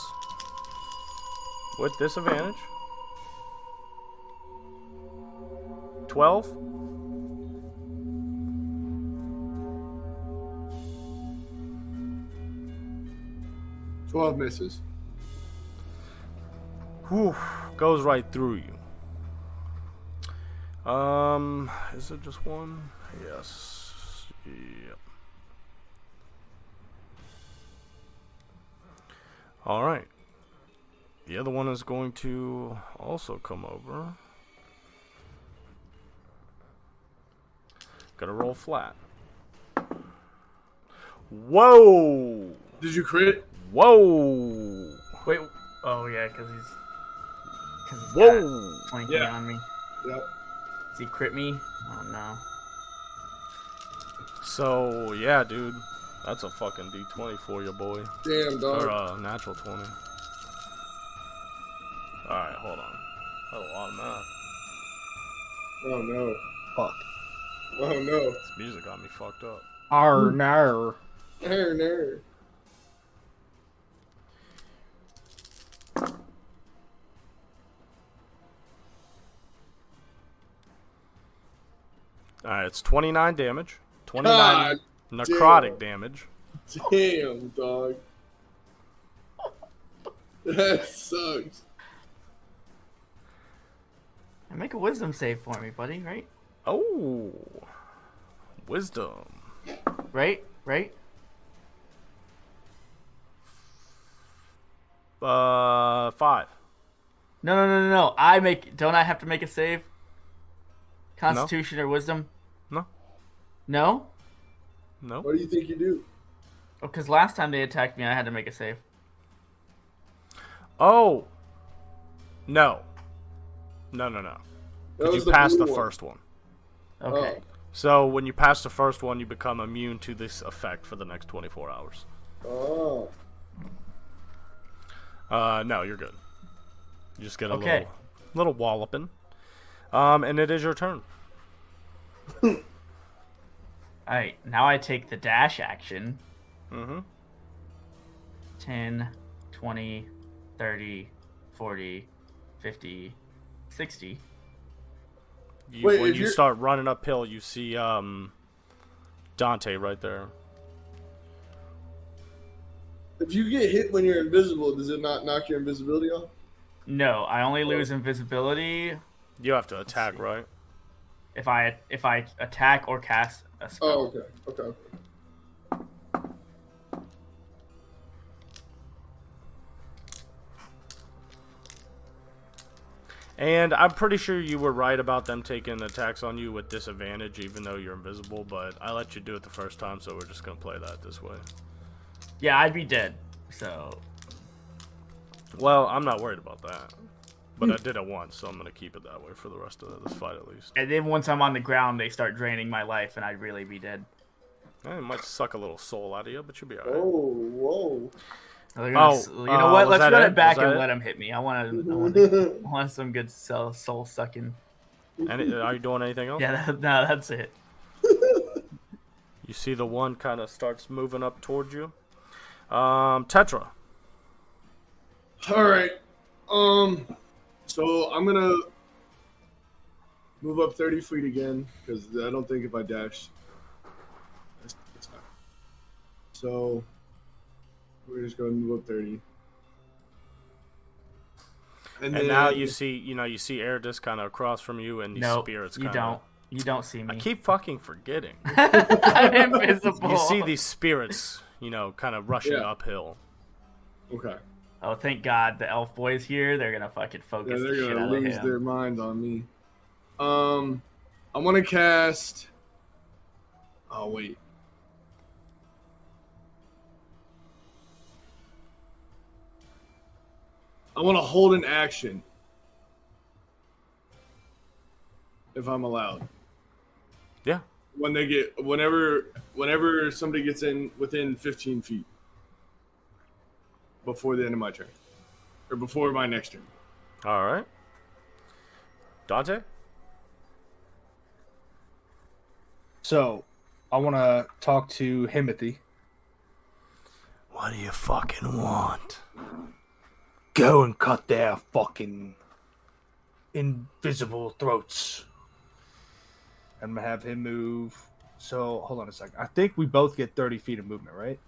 with disadvantage. 12. "12 misses." Whew, goes right through you. Is it just one? Yes. Yep. All right. The other one is going to also come over. Gotta roll flat. Whoa! Did you crit? Whoa! Wait. Oh yeah, because he's Whoa! flanking Yeah. on me. Yep. Does he crit me? Oh no. So, yeah, dude. That's a fucking D20 for you, boy. Damn, dog. Or natural 20. Alright, hold on. That's a lot of math. Oh no. Fuck. Oh no. This music got me fucked up. Arr, nar. No. Alright, it's 29 damage. 29 God necrotic damn. damage. Damn, dog. That sucks. And make a wisdom save for me, buddy. Right? Oh. Wisdom. Right? Right? 5. No. Don't I have to make a save? Constitution or Wisdom? No. No? No. What do you think you do? Oh, because last time they attacked me, I had to make a save. Oh. No. No. That Because was you passed blue the one. first one. Okay. So when you pass the first one, you become immune to this effect for the next 24 hours. Oh. No, you're good. You just get a little walloping. And it is your turn. Alright, now I take the dash action. Mm-hmm. 10, 20, 30, 40, 50, 60. Wait, When if you you're- start running uphill, you see Dante right there. If you get hit when you're invisible, does it not knock your invisibility off? No, I only lose invisibility You have to attack, right? if I attack or cast a spell. Oh, okay. And I'm pretty sure you were right about them taking attacks on you with disadvantage, even though you're invisible. But I let you do it the first time, so we're just gonna play that this way. Yeah, I'd be dead. So Well, I'm not worried about that. But I did it once, so I'm gonna keep it that way for the rest of this fight at least. and then once I'm on the ground, they start draining my life, and I'd really be dead. It might suck a little soul out of you, but you'll be alright. Oh, whoa. You know what? was Let's that run it? it back Was that and it? let him hit me. I want some good soul sucking. And are you doing anything else? Yeah, no, that's it. You see the one kind of starts moving up towards you. Tetra. All right. So I'm gonna move up 30 feet again because I don't think if I dash, that's not. So we're just gonna move up 30. And then, now you see Arytiss kind of across from you, and these No, spirits you kind don't. of. You don't see me. I keep fucking forgetting. I'm invisible. You see these spirits, kind of rushing Yeah. uphill. Okay. Oh, thank God the elf boy's here. They're gonna fucking focus Yeah, the they're shit gonna out of lose him. their mind on me. I want to cast. Oh wait. I want to hold an action. If I'm allowed. Yeah. Whenever somebody gets in within 15 feet. Before the end of my turn. Or before my next turn. All right. Dante. So, I want to talk to Himothy. What do you fucking want? Go and cut their fucking invisible throats. I'm going to have him move. So, hold on a second. I think we both get 30 feet of movement, right?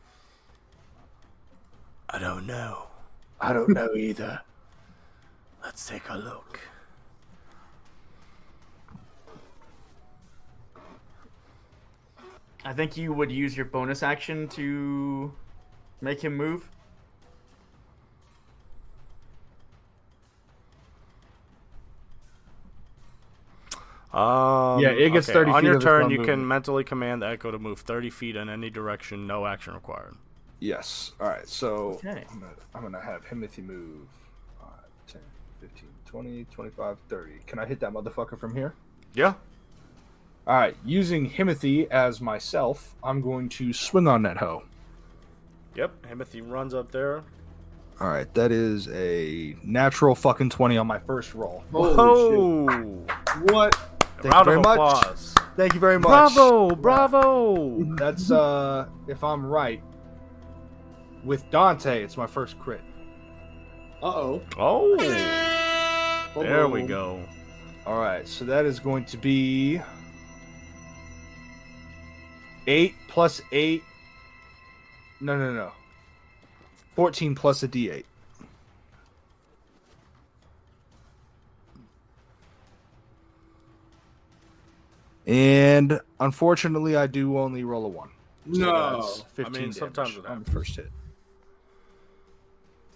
I don't know. I don't know either. Let's take a look. I think you would use your bonus action to make him move. Yeah, it gets 30 On feet your of its turn, own you movement. can mentally command the Echo to move 30 feet in any direction, no action required. Yes. All right, so Okay. I'm gonna have Himothy move 5, 10, 15, 20, 25, 30. Can I hit that motherfucker from here? Yeah. All right, using Himothy as myself, I'm going to swing on that hoe. Yep. Himothy runs up there. All right, that is a natural fucking 20 on my first roll. Holy Whoa! shit. What? Thank Round you of very much. applause. Thank you very much. Bravo! Bravo! That's if I'm right, with Dante, it's my first crit. Uh-oh. Oh! Hold There on. we go. All right, so that is going to be 8 plus 8. No. 14 plus a D8. And unfortunately, I do only roll a 1. So No. that's 15 I mean, sometimes damage it on the happens. first hit.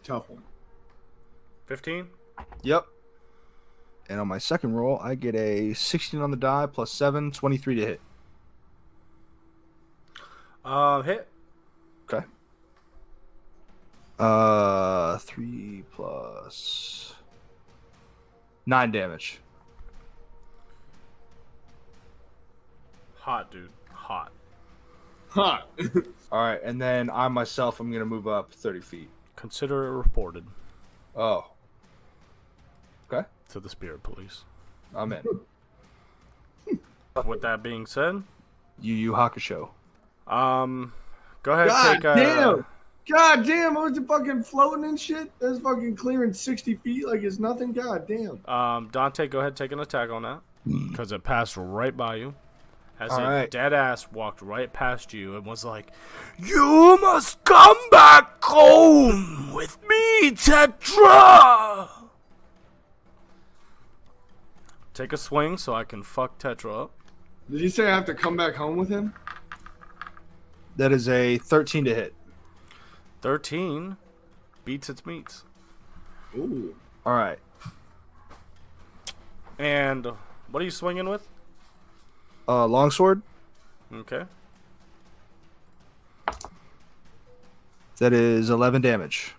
Tough one. 15? Yep. And on my second roll, I get a 16 on the die plus 7, 23 to hit. Hit. Okay. 3 plus 9 damage. Hot, dude. Hot. Hot. All right, and then I myself, I'm gonna move up 30 feet. Consider it reported Oh. Okay, to the spirit police. I'm in. With that being said, Yu Yu Hakusho. go ahead and take God damn, I was fucking floating and shit. That's fucking clearing 60 feet like it's nothing. God damn. Dante, go ahead and take an attack on that. Because it passed right by you. As All it right. dead ass walked right past you and was like, "You must come back home with me, Tetra!" Take a swing so I can fuck Tetra up. Did you say I have to come back home with him? That is a 13 to hit. 13 beats its meats. Ooh. All right. And what are you swinging with? Longsword. Okay. That is 11 damage.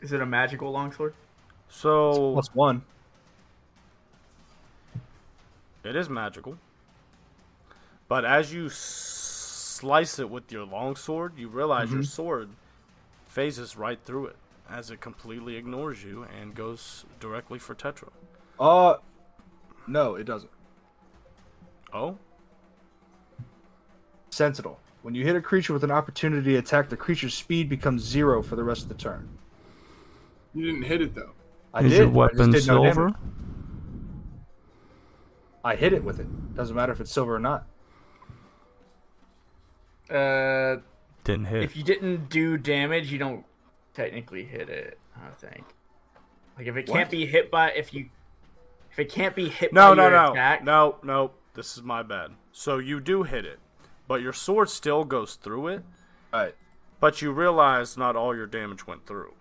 Is it a magical longsword? So Plus 1. it is magical. But as you slice it with your longsword, you realize your sword phases right through it as it completely ignores you and goes directly for Tetra. No, it doesn't. Oh? Sentinel. When you hit a creature with an opportunity to attack, the creature's speed becomes 0 for the rest of the turn. You didn't hit it though. I Is did. your I just weapon did no silver? damage. I hit it with it. Doesn't matter if it's silver or not. Didn't hit. If you didn't do damage, you don't technically hit it. I think. Like if it can't be hit by if it can't be hit by your attack. No. This is my bad. So you do hit it, but your sword still goes through it. All right. But you realize not all your damage went through.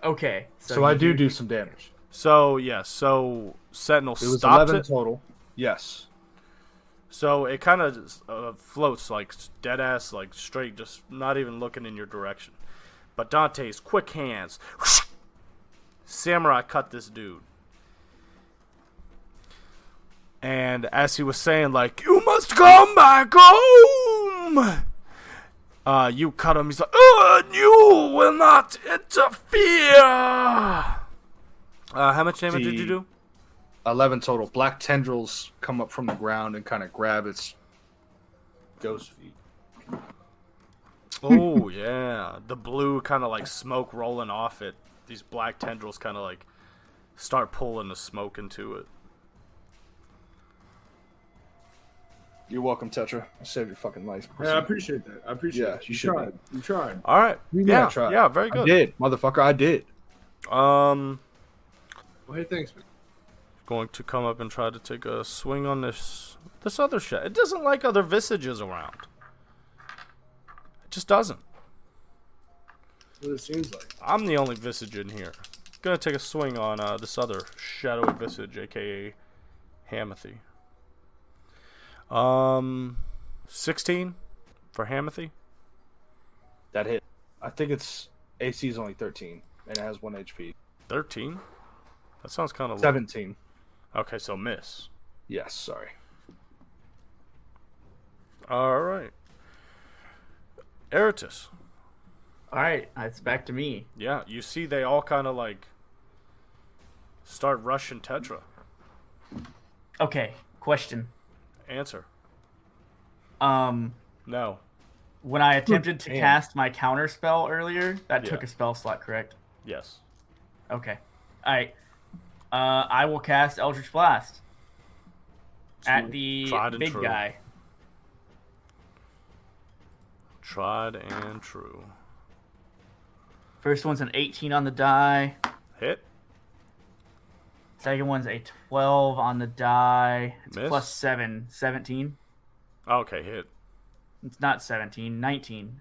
Okay. So I do some damage. So yes. So Sentinel It was stops 11 it. total. Yes. So it kind of floats like dead ass, like straight, just not even looking in your direction. But Dante's quick hands, samurai cut this dude. And as he was saying, like, "You must come back home," you cut him. He's like, "You will not interfere." How much damage did you do? 11 total. Black tendrils come up from the ground and kind of grab its ghost feet. Oh, yeah. The blue kind of like smoke rolling off it. These black tendrils kind of like start pulling the smoke into it. You're welcome, Tetra. I saved your fucking life. Yeah, I appreciate that. I appreciate Yeah, it. you You should tried. You tried. All right. I tried. Yeah, very I good. did, motherfucker. I did. Well, hey, thanks, man. Going to come up and try to take a swing on this other shit. It doesn't like other visages around. It just doesn't. What it seems like. I'm the only visage in here. Gonna take a swing on this other shadowy visage, aka Hamathy. 16 for Hamathy. That hit. I think its AC is only 13, and it has 1 HP. 13? That sounds kind of low. 17. Okay, so miss. Yes, sorry. All right. Arytiss. All right, it's back to me. Yeah, you see they all kind of like start rushing Tetra. Okay, question. Answer. No. When I attempted to cast my counter spell earlier, that took a spell slot, correct? Yes. Okay. All right. I will cast Eldritch Blast at the Tried and big true. guy. Tried and true. First one's an 18 on the die. Hit. Second one's a 12 on the die. It's Miss. plus 7. 17. Okay, hit. It's not 17. 19.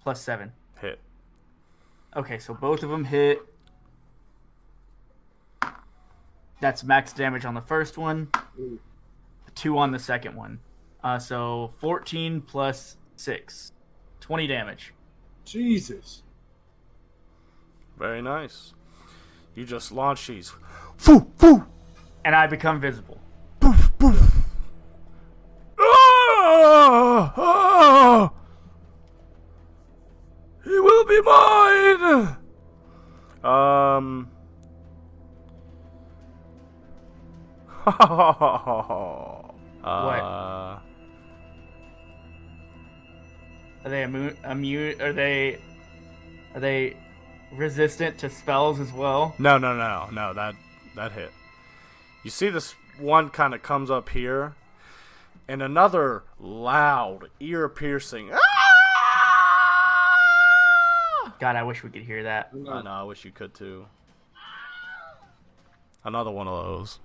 Plus 7. Hit. Okay, so both of them hit. That's max damage on the first one. 2 on the second one. So 14 plus 6. 20 damage. Jesus. Very nice. You just launch these. Foo, foo. And I become visible. Poof, poof. Ah, ah. He will be mine. What? Are they immune? Are they resistant to spells as well? No. That hit. You see this one kind of comes up here, and another loud, ear-piercing. Ah! God, I wish we could hear that. I know. I wish you could too. Another one of those.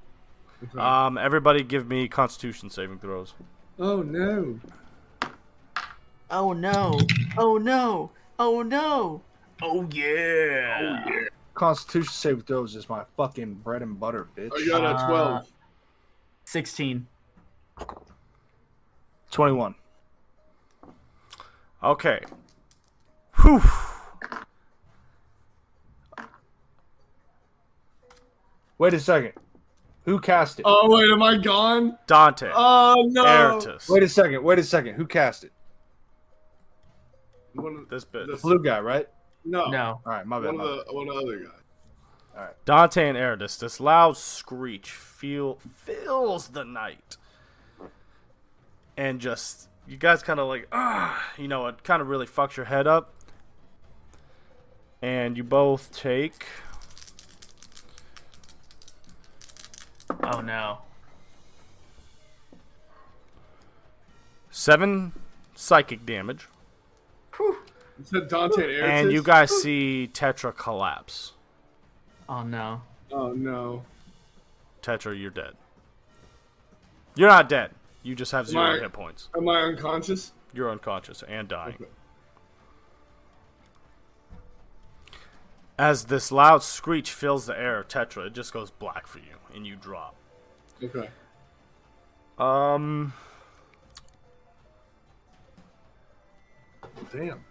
Okay. Everybody, give me Constitution saving throws. Oh no. Oh no! Oh no! Oh no! Oh yeah! Oh yeah. Constitution save throws is my fucking bread and butter, bitch. I got a 12. 16. 21. Okay. Whew. Wait a second. Who cast it? Oh wait, am I gone? Dante. Oh no. Arytiss. Wait a second. Who cast it? One of, This bit. this- Blue guy, right? No. No. All right, my bad. One of the other guys. Dante and Arytiss. This loud screech fills the night. And just, you guys kind of like, it kind of really fucks your head up. And you both take... Oh no. 7 psychic damage. You said Dante and Arytiss? And you guys see Tetra collapse. Oh no. Oh no. Tetra, you're dead. You're not dead. You just have 0 I- hit points. Am I unconscious? You're unconscious and dying. Okay. As this loud screech fills the air, Tetra, it just goes black for you, and you drop. Okay. Damn.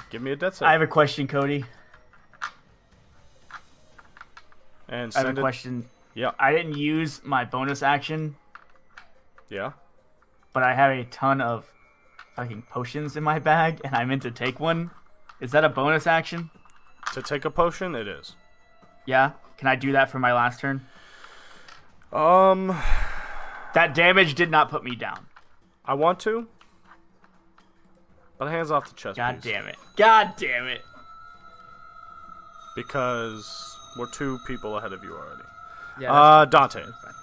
Give me a death I save. have a question, Cody. And I have send a it. question. Yeah. I didn't use my bonus action, Yeah. but I have a ton of fucking potions in my bag, and I meant to take one. Is that a bonus action? To take a potion, it is. Yeah? Can I do that for my last turn? I That damage did not put me down. want to. But hands off the chest, God please. damn it. God damn it. Because we're 2 people ahead of you already. Yeah, Dante. that's fine.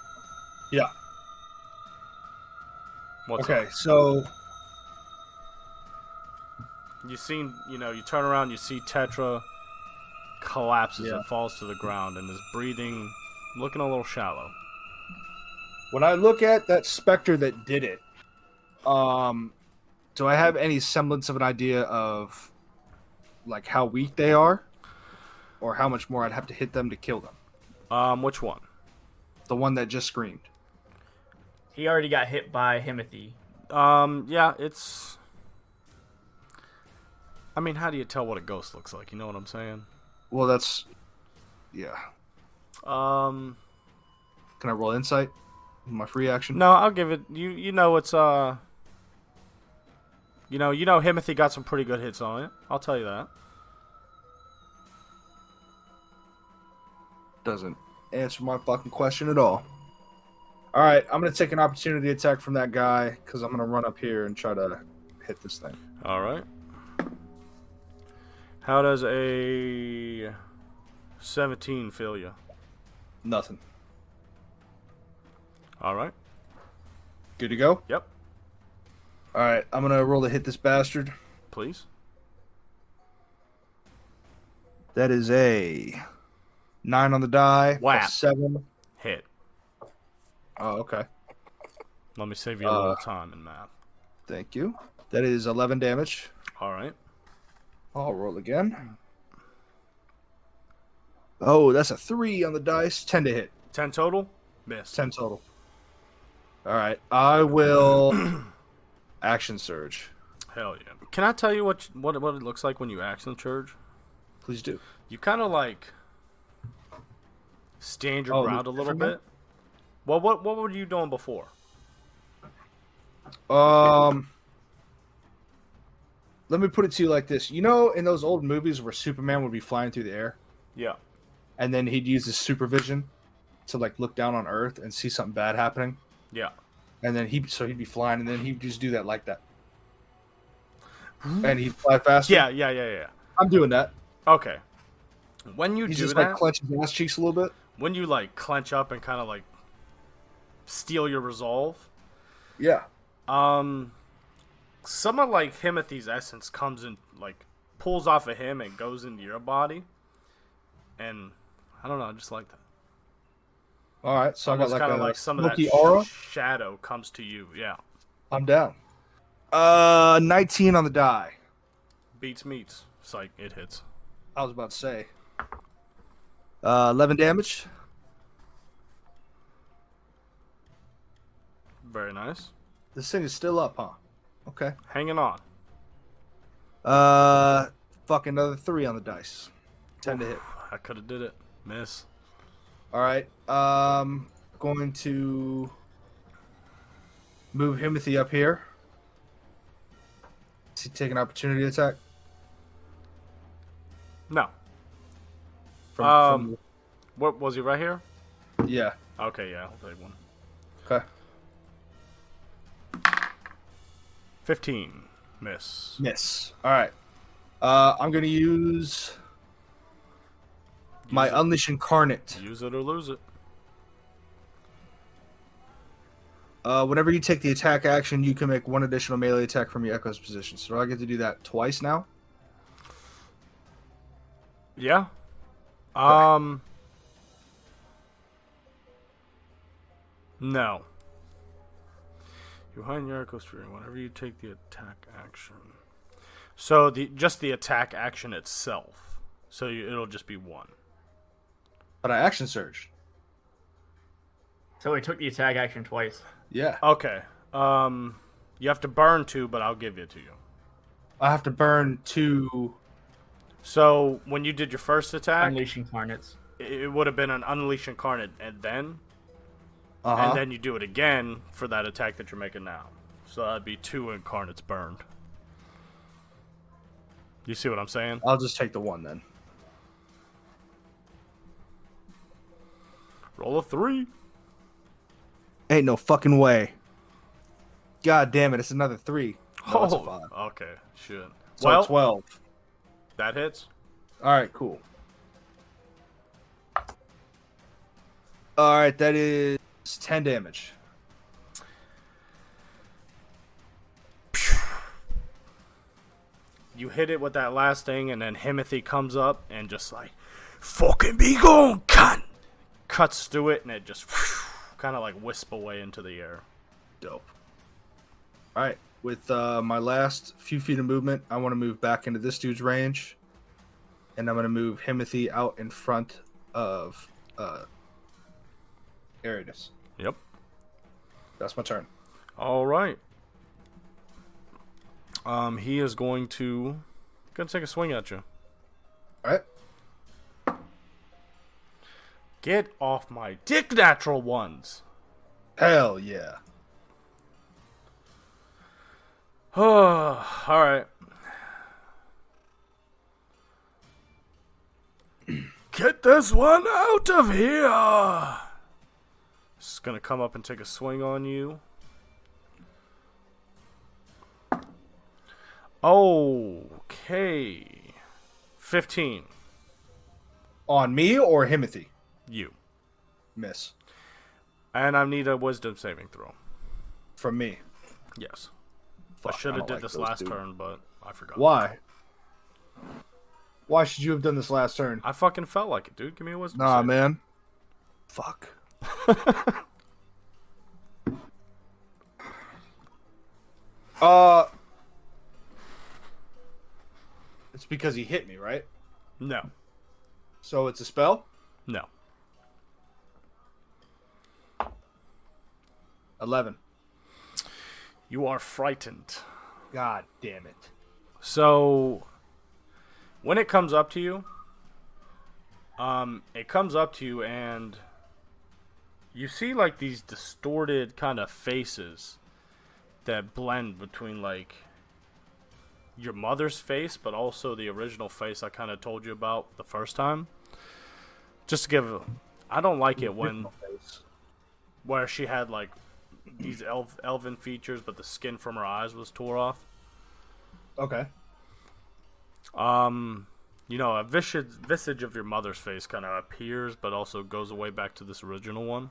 Yeah. What's Okay, up? so You turn around, you see Tetra collapses Yeah. and falls to the ground and is breathing, looking a little shallow. when I look at that specter that did it, do I have any semblance of an idea of like how weak they are, or how much more I'd have to hit them to kill them? Which one? The one that just screamed. He already got hit by Himothy. Yeah, it's... I mean, how do you tell what a ghost looks like? You know what I'm saying? Well, that's yeah. Um, Can I roll insight? My free action. no, I'll give it. You know it's You know Himothy got some pretty good hits on it. I'll tell you that. Doesn't answer my fucking question at all. All right, I'm gonna take an opportunity attack from that guy because I'm gonna run up here and try to hit this thing. All right. How does a 17 feel you? Nothing. All right. Good to go. Yep. All right, I'm gonna roll to hit this bastard. Please. That is a 9 on the die. Wow. Plus 7. Hit. Oh, okay. Let me save you a little time in math. Thank you. That is 11 damage. All right. I'll roll again. Oh, that's a 3 on the dice. 10 to hit. 10 total? Miss. 10 total. All right. I will action surge. Hell yeah. Can I tell you what it looks like when you action surge? Please do. You kind of like stand your ground a little bit. Well, what were you doing before? Let me put it to you like this. You know, in those old movies where Superman would be flying through the air? Yeah. And then he'd use his supervision to like look down on Earth and see something bad happening? Yeah. And then he'd be flying, and then he'd just do that like that. And he'd fly faster? Yeah. I'm doing that. Okay. When you He's do just that, like clench his ass cheeks a little bit? when you like clench up and kind of like steal your resolve, Yeah. some of like Himothy's essence comes in, like pulls off of him and goes into your body, and I don't know, I just like that. All right, so Almost I got kind of like a some of that smoky aura. shadow comes to you. Yeah, I'm down. 19 on the die. beats meets. Psych, it hits. I was about to say. 11 damage. Very nice. This thing is still up, huh? Okay. Hanging on. Fuck, another 3 on the dice. 10 to hit. I could have did it. Miss. All right. Going to move Himothy up here. Does he take an opportunity attack? No. From What was he right here? yeah. Okay, yeah, I'll take one. Okay. 15. Miss. Miss. All right. I'm gonna use my Unleash Incarnate. Use it or lose it. Whenever you take the attack action, you can make one additional melee attack from your Echo's position. So do I get to do that twice now? Yeah. No. Behind your Echo Sphere, whenever you take the attack action. So just the attack action itself. So it'll just be 1. But I action surged. So we took the attack action twice. Yeah. Okay. You have to burn 2, but I'll give it to you. I have to burn 2. So when you did your first attack, Unleash Incarnates. it would have been an Unleash Incarnate, and then you do it again for that attack that you're making now. So that'd be 2 Incarnates burned. You see what I'm saying? I'll just take the 1 then. Roll a 3. Ain't no fucking way. God damn it, it's another 3. No, it's a 5. Okay, shit. So Well, 12. that hits. Alright, cool. Alright, that is 10 damage. You hit it with that last thing, and then Himothy comes up and just like, fucking be gone, cunt! Cuts through it, and it just kind of like wisp away into the air. Dope. Alright, with my last few feet of movement, I want to move back into this dude's range. And I'm going to move Himothy out in front of Arytiss. Yep. That's my turn. All right. He is going to take a swing at you. Alright. Get off my dick, natural ones. Hell yeah. All right. Get this one out of here. Just gonna come up and take a swing on you. Okay. 15. On me or Himothy? You. Miss. And I need a wisdom saving throw. From me. Yes. Fuck, I should have don't did like this those, last dude. turn, but I forgot. Why? Why should you have done this last turn? I fucking felt like it, dude. Give me a wisdom Nah, save. man. Fuck. It's because he hit me, right? No. So it's a spell? No. 11. You are frightened. God damn it. So, when it comes up to you, and you see like these distorted kind of faces that blend between like your mother's face, but also the original face I kind of told you about the first time. Just to give, I don't like it where she had like these elven features, but the skin from her eyes was tore off. Okay. A visage of your mother's face kind of appears, but also goes away back to this original one.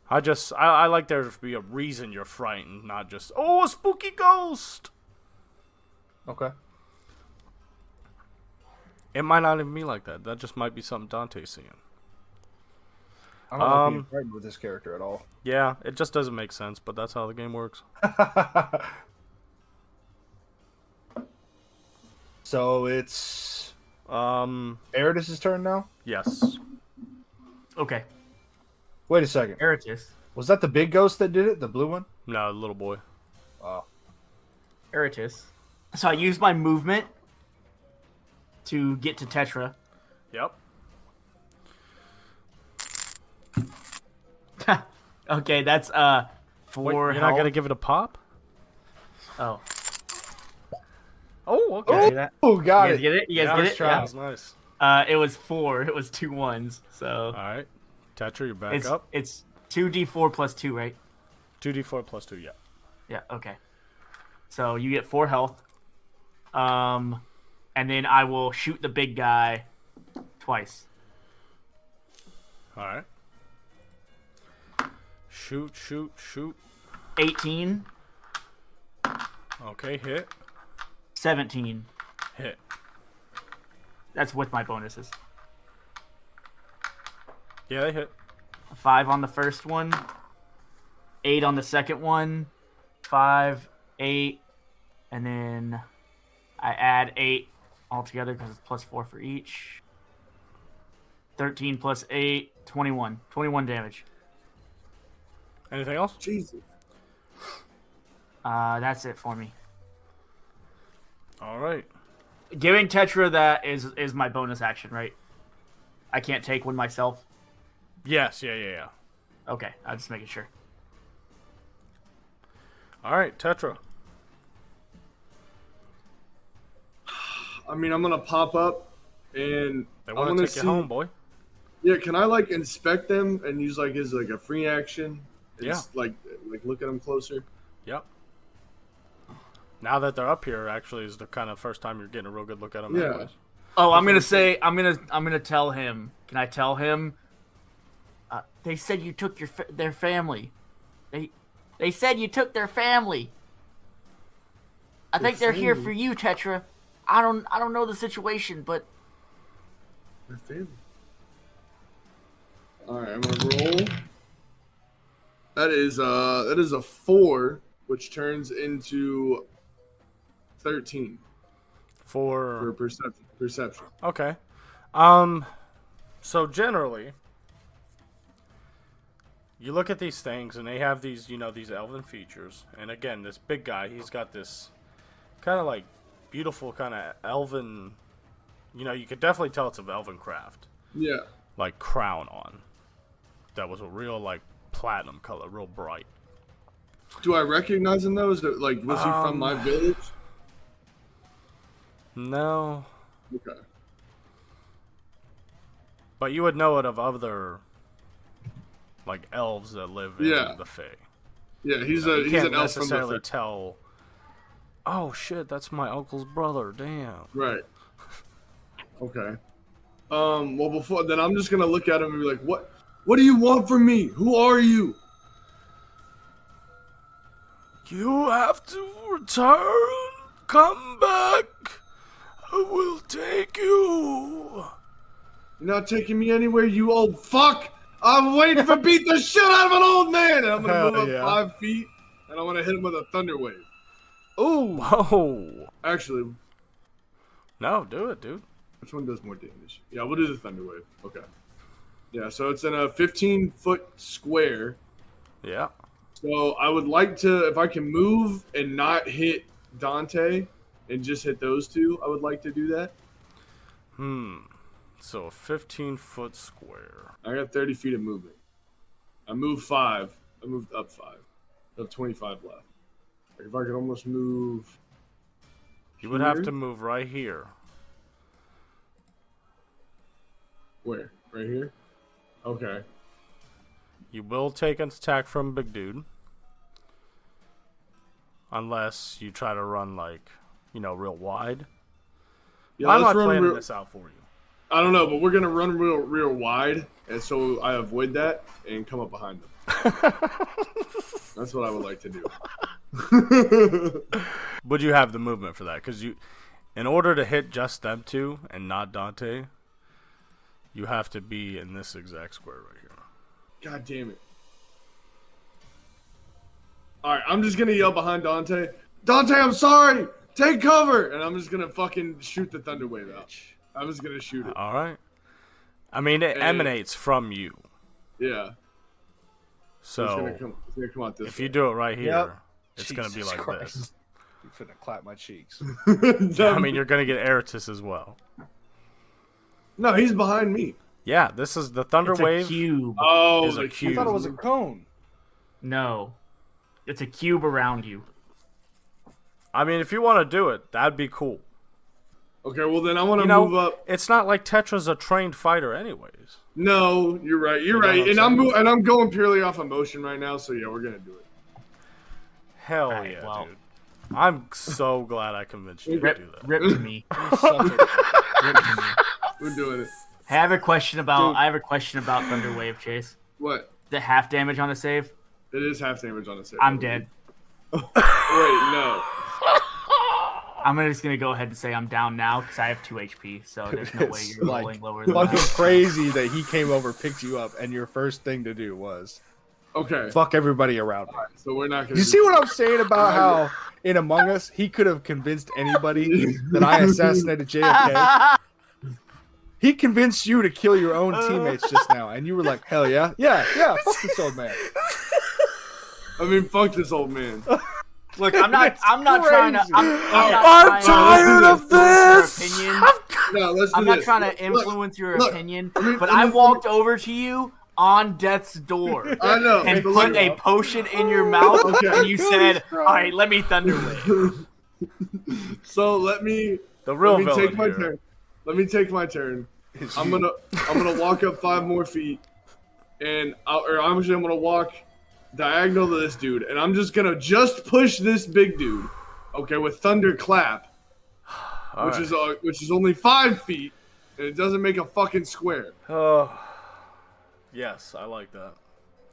I like there to be a reason you're frightened, not just, oh, a spooky ghost! Okay. It might not even be like that. That just might be something Dante's seeing. I don't like being frightened with this character at all. Yeah, it just doesn't make sense, but that's how the game works. So it's Arytiss' turn now? Yes. Okay. Wait a second. Arytiss. Was that the big ghost that did it? The blue one? No, little boy. Oh. Arytiss. So I used my movement to get to Tetra. Yep. Okay, that's 4 Wait, you're health. not gonna give it a pop? Oh. Oh, okay. You guys see that? Oh, got You guys it. get it? You guys get it? That was nice. It was 4. It was 2 ones. So All right. Tetra, you're back up. It's 2d4 plus 2, right? 2d4 plus 2, yeah. Yeah, okay. So you get 4 health. And then I will shoot the big guy twice. All right. Shoot. 18, Okay, hit. 17. Hit. That's with my bonuses. Yeah, they hit. 5 on the first one. 8 on the second one. 5, 8. And then I add 8 altogether because it's plus 4 for each. 13 plus 8, 21. 21 damage. Anything else? Jesus. That's it for me. All right. Giving Tetra that is my bonus action, right? I can't take one myself. Yes, yeah. Okay, I'm just making sure. All right, Tetra. I mean, I'm gonna pop up and They I want want to to take see. you home, boy. Yeah, can I like inspect them and use like as like a free action? And Yeah. just, like look at them closer. Yep. Now that they're up here, actually, is the kind of first time you're getting a real good look at them. Yeah. Anyways. Oh, I'm gonna tell him. Can I tell him? They said you took their family. They said you took their family. I think they're here for you, Tetra. I don't know the situation, but My family. All right, I'm gonna roll. That is a 4, which turns into 13 for For perception. okay. So generally, you look at these things, and they have these, these elven features. And again, this big guy, he's got this kind of like beautiful kind of elven. You could definitely tell it's of elven craft. Yeah. Like crown on. That was a real like platinum color, real bright. Do I recognize him though? Was he from my village? No, Okay. but you would know it of other like elves that live in Yeah. the Fae. Yeah, You he's an elf from the necessarily Fae. tell. Oh shit, that's my uncle's brother. Damn. Right. Okay. Well, before then, I'm just gonna look at him and be like, "What? What do you want from me? Who are you?" You have to return. Come back. I will take you. You're not taking me anywhere, you old fuck! I'm waiting for beat the shit out of an old man, and I'm gonna Hell move up yeah. 5 feet, and I'm gonna hit him with a thunder wave. Ooh. Whoa. Actually, No, do it, dude. which one does more damage? Yeah, we'll do the thunder wave. Okay. Yeah, so it's in a 15-foot square. Yeah. So I would like to, if I can move and not hit Dante and just hit those two, I would like to do that. So a 15-foot square. I got 30 feet of movement. I moved 5. I moved up 5. I have 25 left. Like if I could almost move. You would have to move right here. Where? Right here? Okay. You will take an attack from Big Dude. Unless you try to run, like, real wide. Yeah, I'm let's not run planning real, this out for you. I don't know, but we're going to run real wide, and so I avoid that and come up behind them. That's what I would like to do. Would you have the movement for that? Because in order to hit just them two and not Dante, you have to be in this exact square right here. God damn it. Alright, I'm just going to yell behind Dante. Dante, I'm sorry! Take cover! And I'm just going to fucking shoot the Thunder Wave out. I'm just going to shoot it. All right. I mean, it emanates from you. Yeah. So It's gonna come out this if way. you do it right here, Yep. it's going to be Jesus like Christ. this. You finna clap my cheeks. I mean, you're going to get Arytiss as well. No, he's behind me. Yeah, this is the Thunder It's a Wave. cube. Oh, Is a the I cube. thought it was a cone. No. It's a cube around you. I mean, if you want to do it, that'd be cool. Okay, well then I want to move up. It's not like Tetra's a trained fighter anyways. No, you're right. You're know right. what And I'm saying? I'm going purely off emotion right now. So yeah, we're gonna do it. Hell Alright, yeah, well. dude. I'm so glad I convinced you to do that. Rip to me. You're such a- Rip to me. We're doing it. I have a question about Dude. Thunder Wave, Chase. What? The half damage on the save. It is half damage on a save. I'm dead. Wait, no. I'm just gonna go ahead and say I'm down now because I have 2 HP. So there's no way It's you're like rolling lower than fucking that. crazy that he came over, picked you up, and your first thing to do was Okay. fuck everybody around me. So we're not gonna. You see what I'm saying about how in Among Us he could have convinced anybody that I assassinated JFK? He convinced you to kill your own teammates just now, and you were like, "Hell yeah, yeah, fuck this old man." I mean, fuck this old man. Look, I'm not trying to. crazy. I'm tired of this. No, let's do I'm not this. trying to Look, influence your look, opinion, let me- but let me- I walked over to you on death's door I know. and but put look, a potion in your mouth, Okay. and you said, "All right, let me Thunder Wave." So let me The real take villain my here. turn. Let me take my turn. I'm gonna walk up 5 more feet, and I'm gonna walk diagonal to this dude, and I'm just gonna push this big dude, okay, with Thunderclap, All which right. is only 5 feet, and it doesn't make a fucking square, Oh, yes, I like that.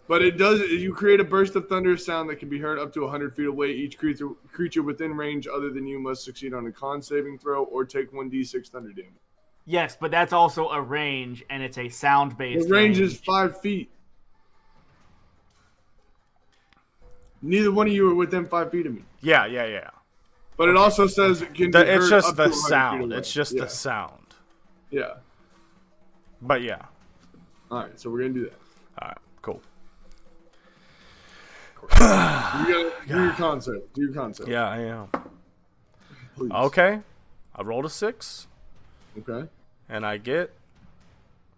but it does. You create a burst of thunder sound that can be heard up to 100 feet away. Each creature within range other than you must succeed on a con saving throw or take 1d6 thunder damage. Yes, but that's also a range, and it's a sound-based. The range is 5 feet. Neither one of you are within 5 feet of me. Yeah. But it also says it can be It's heard just up the to 100 feet sound. away. It's just yeah. the sound. Yeah. But yeah. All right, so we're gonna do that. All right, cool. You gotta do your concept. Do your concept. Yeah, I am. Please. Okay. I rolled a 6, Okay. and I get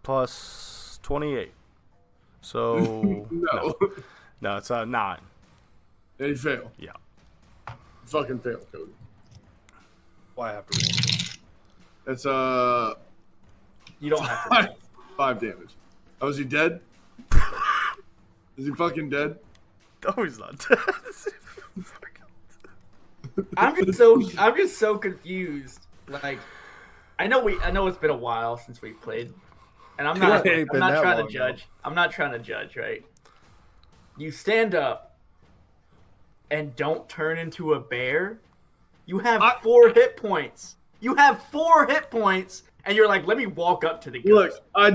plus 28. So No. no, it's a 9. And you fail. Yeah. Fucking fail, Cody. Why I have to roll? That's You don't have to. 5 damage. Oh, is he dead? Is he fucking dead? Oh, he's not dead. I'm just so confused. Like, I know it's been a while since we've played, and I'm not It ain't been trying that to long, judge. I'm not trying to judge, right? You stand up and don't turn into a bear. You have 4 hit points. You have 4 hit points, and you're like, let me walk up to the Look, ghost. I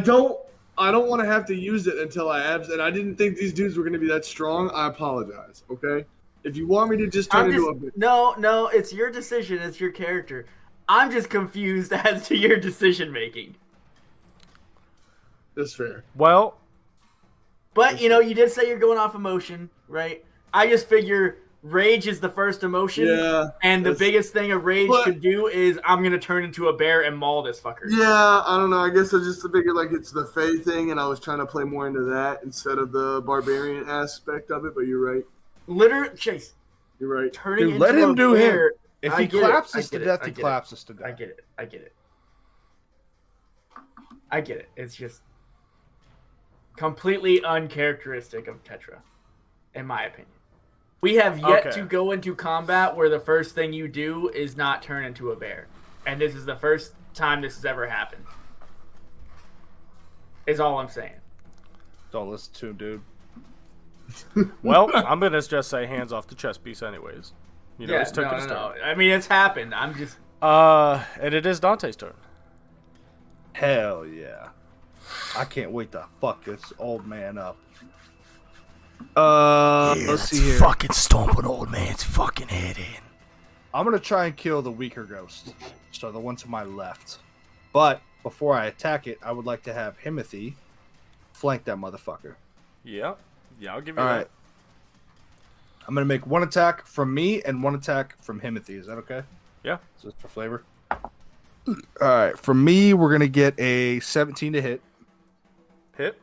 I don't want to have to use it until I and I didn't think these dudes were going to be that strong. I apologize, okay? If you want me to just turn into a bitch. No, it's your decision. It's your character. I'm just confused as to your decision making. That's fair. Well, But, you did say you're going off emotion, right? I just figure rage is the first emotion. Yeah. And the biggest thing a rage could do is I'm going to turn into a bear and maul this fucker. Yeah, I don't know. I guess I just figured like it's the Fae thing, and I was trying to play more into that instead of the barbarian aspect of it, but you're right. Literally, Chase. You're right. Turning Dude, into let him a do bear, him. If he claps us to death, he claps us to death. I get it. I get it. It's just completely uncharacteristic of Tetra, in my opinion. We have yet to go into combat where the first thing you do is not turn into a bear. And this is the first time this has ever happened. Is all I'm saying. Don't listen to him, dude. Well, I'm gonna just say hands off the chess piece, anyways. He's taking his turn. No. I mean, it's happened. I'm just. And it is Dante's turn. Hell yeah! I can't wait to fuck this old man up. Let's see here. Fucking stomp an old man's fucking head in. I'm gonna try and kill the weaker ghost, so the one to my left. But before I attack it, I would like to have Himothy flank that motherfucker. Yeah, I'll give you All that. right. I'm gonna make one attack from me and one attack from Himothy. Is that okay? Yeah. Just for flavor. All right. From me, we're gonna get a 17 to hit, Hit.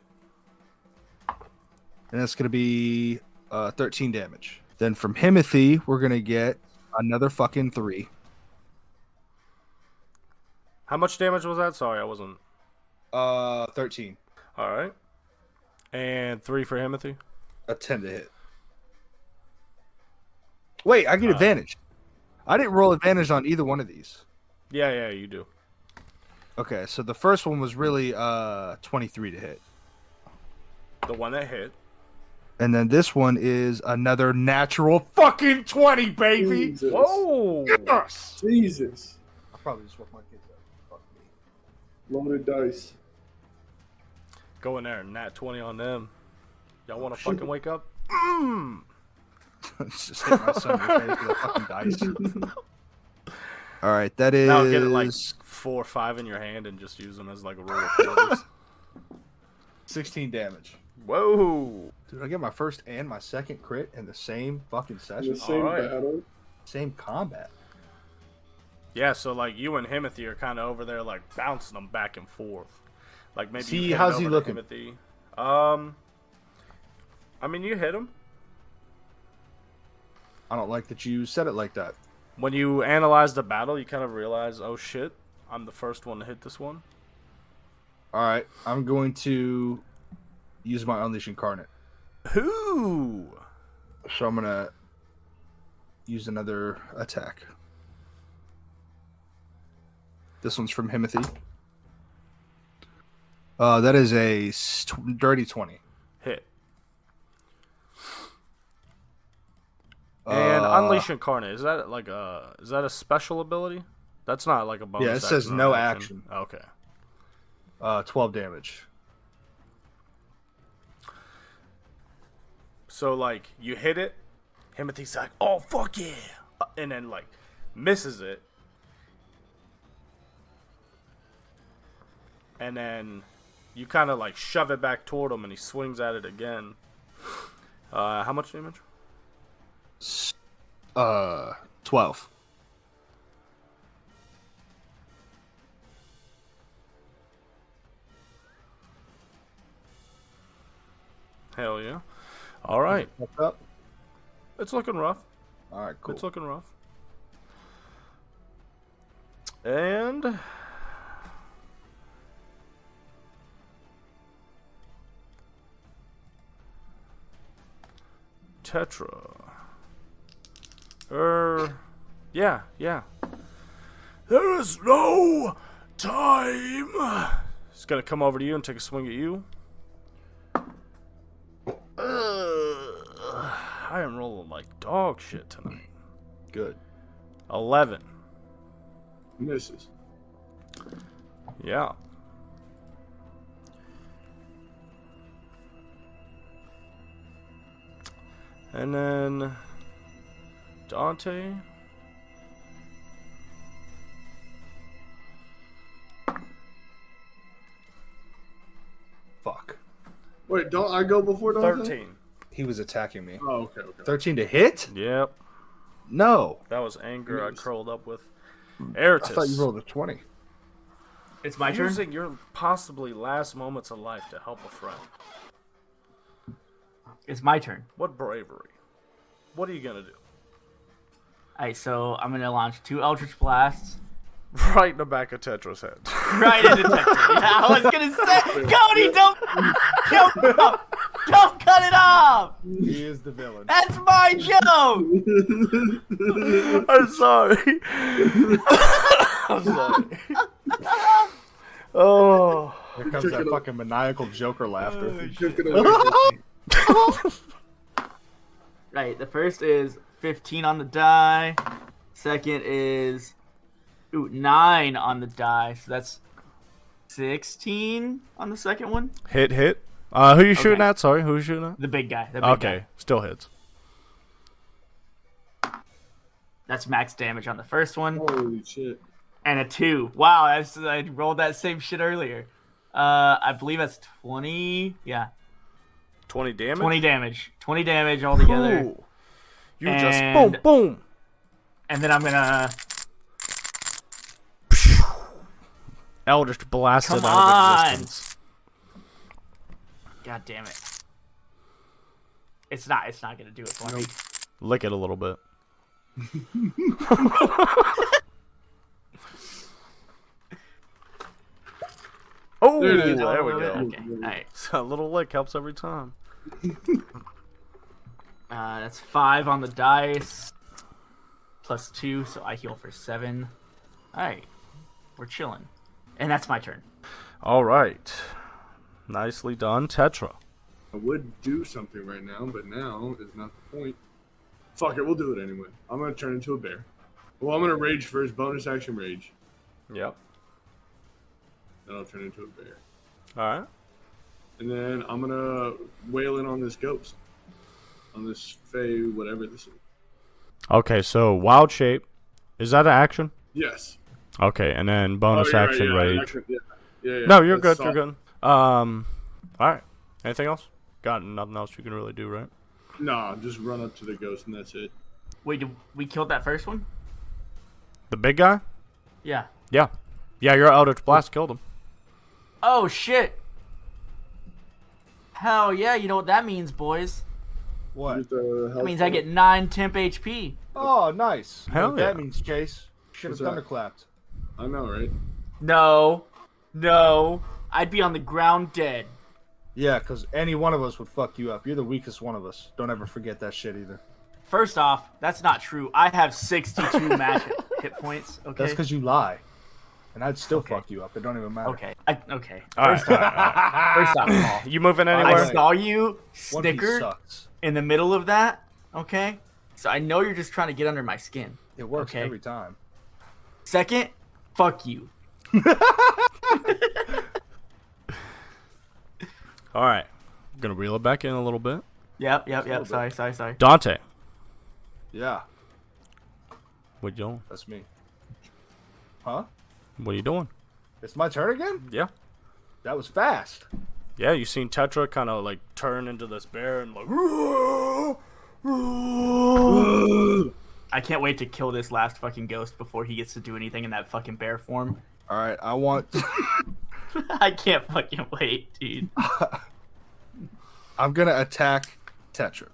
and that's gonna be 13 damage. Then from Himothy, we're gonna get another fucking 3. How much damage was that? Sorry, I wasn't. 13. All right. And 3 for Himothy. A 10 to hit. Wait, I get advantage. I didn't roll advantage on either one of these. Yeah, you do. Okay, so the first one was really 23 to hit. The one that hit. And then this one is another natural fucking 20, baby! Jesus. Whoa! Yes! Jesus. I'll probably just whip my kids up. Fuck me. Loaded dice. Go in there, nat 20 on them. Y'all want to fucking wake up? Just hit my son in the face with a fucking dice. Alright, that is... Now get it like 4 or 5 in your hand and just use them as like a roll of quarters. 16 damage. Whoa! Dude, I get my first and my second crit in the same fucking session. The same Alright. battle. Same combat. Yeah, so like you and Himothy are kind of over there like bouncing them back and forth. Like maybe See, you hit it how's he over to looking? Himothy. I mean, you hit him. I don't like that you said it like that. When you analyze the battle, you kind of realize, oh shit, I'm the first one to hit this one. Alright, I'm going to use my Unleash Incarnate. Who? So I'm going to use another attack. This one's from Himothy. That is a dirty 20. Hit. And Unleash Incarnate, is that a special ability? That's not like a bonus. Yeah, it says action or no an action. Okay. 12 damage. So like you hit it, Himothy's like, "Oh fuck yeah," and then like misses it, and then you kind of like shove it back toward him, and he swings at it again. How much damage? 12. Hell yeah! All right, What's up? it's looking rough. All right, cool. It's looking rough. And Tetra. Yeah. There is no time. He's gonna come over to you and take a swing at you. I am rolling like dog shit tonight. Good. 11. Misses. Yeah. And then Dante. Fuck. Wait, don't I go before Dante? 13. He was attacking me. Oh, okay. 13 to hit? Yep. No. That was anger I curled up with. I Arytiss. thought you rolled a 20. It's my turn. Using your possibly last moments of life to help a friend. It's my turn. What bravery. What are you going to do? Alright, so I'm gonna launch 2 Eldritch Blasts. Right in the back of Tetra's head. Right into Tetra. Yeah, I was gonna say, Cody, don't cut it off. He is the villain. That's my joke. I'm sorry. I'm sorry. Oh. Here comes that fucking maniacal Joker laughter. Took it away from me. Right, the first is 15 on the die. Second is 9 on the die. So that's 16 on the second one. Hit. Who you shooting Okay. at? Sorry, who you shooting at? The big guy. Okay, still hits. That's max damage on the first one. Holy shit. And a 2. Wow, I rolled that same shit earlier. I believe that's 20. Yeah, 20 damage? 20 damage. 20 damage altogether. Ooh. You just boom, boom. And then I'm gonna... Eldritch blasted Come out of on. existence. God damn it. It's not gonna do it for me. Lick it a little bit. Oh, There it is. there we go. Okay, alright. A little lick helps every time. That's 5 on the dice. Plus 2, so I heal for 7. Alright. We're chilling. And that's my turn. All right. Nicely done, Tetra. I would do something right now, but now is not the point. Fuck it, we'll do it anyway. I'm gonna turn into a bear. Well, I'm gonna rage first, bonus action rage. Yep. Then I'll turn into a bear. All right. And then I'm gonna wail in on this ghost. On this fey, whatever this is. Okay, so wild shape. Is that an action? Yes. Okay, and then bonus you're right, action yeah, rage. action, yeah. No, you're good. That's You're soft. good. All right. Anything else? Got nothing else you can really do, right? Nah, just run up to the ghost and that's it. Wait, we killed that first one? The big guy? Yeah. Yeah. Yeah, your Eldritch Blast killed him. Oh, shit. Hell yeah, you know what that means, boys. What? Just, health That means I point. get 9 temp HP. Oh, nice. You know Hell what yeah. that means, Chase. Should have What's that? thunderclapped. I know, right? No. I'd be on the ground dead. Yeah, because any one of us would fuck you up. You're the weakest one of us. Don't ever forget that shit either. First off, that's not true. I have 62 match hit points. Okay. That's because you lie. And I'd still fuck you up. It don't even matter. Okay. Okay. All right. First off, Paul, You moving I anywhere? I saw you One Piece snicker sucks. in the middle of that. Okay. So I know you're just trying to get under my skin. It works Okay. every time. Second, fuck you. All right. Gonna reel it back in a little bit. Yep. Sorry. Dante, Yeah, what you doing? that's me. Huh? What are you doing? It's my turn again? Yeah. That was fast. Yeah, you seen Tetra kind of like turn into this bear and like. I can't wait to kill this last fucking ghost before he gets to do anything in that fucking bear form. All right, I want... I can't fucking wait, dude. I'm going to attack Tetra.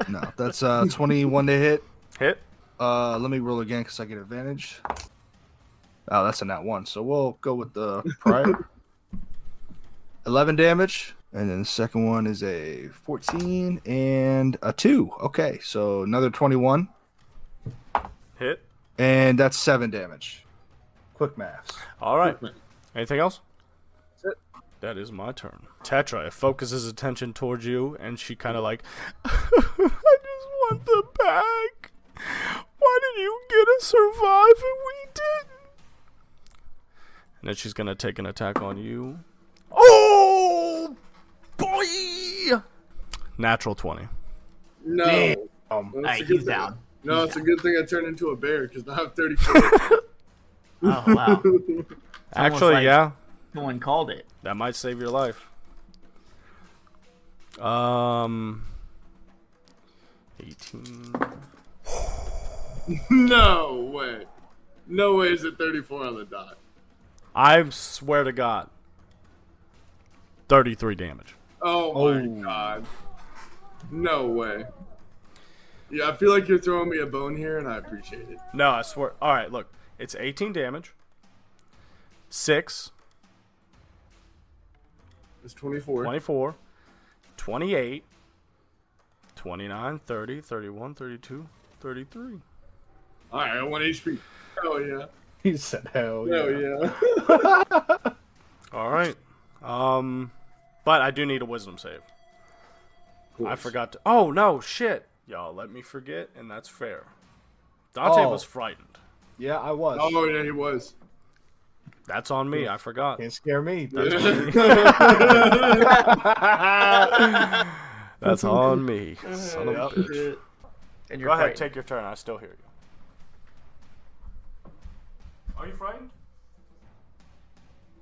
No, that's 21 to hit. Hit. Let me roll again because I get advantage. Oh, that's a nat 1, so we'll go with the prior. 11 damage. And then the second one is a 14 and a 2. Okay, so another 21. Hit. And that's 7 damage. Quick maths. All right. Anything else? That's it. That is my turn. Tetra, it focuses attention towards you, and she kind of like, I just want the bag. Why did you get to survive and we didn't? And then she's gonna take an attack on you. Oh, boy! Natural 20. No. Damn. That's a Alright, good he's thing. down. No, it's a good thing I turned into a bear because now I have 34. Oh, wow. Actually, like- yeah, No one called it. that might save your life. 18. No way. No way is it 34 on the dot. I swear to God. 33 damage. Oh my god. No way. Yeah, I feel like you're throwing me a bone here, and I appreciate it. No, I swear. All right, look. It's 18 damage. 6. It's 24. 24. 28. 29, 30, 31, 32, 33. All right, I got 1 HP. Hell yeah. He said, hell yeah. Hell yeah. All right. But I do need a wisdom save. I forgot to. Oh, no, shit. Y'all let me forget, and that's fair. Dante was frightened. Yeah, I was. Oh, yeah, he was. That's on me. I forgot. Can't scare me. That's on me. Son of a bitch. And you're Go ahead, frightened. take your turn. I still hear you. Are you frightened?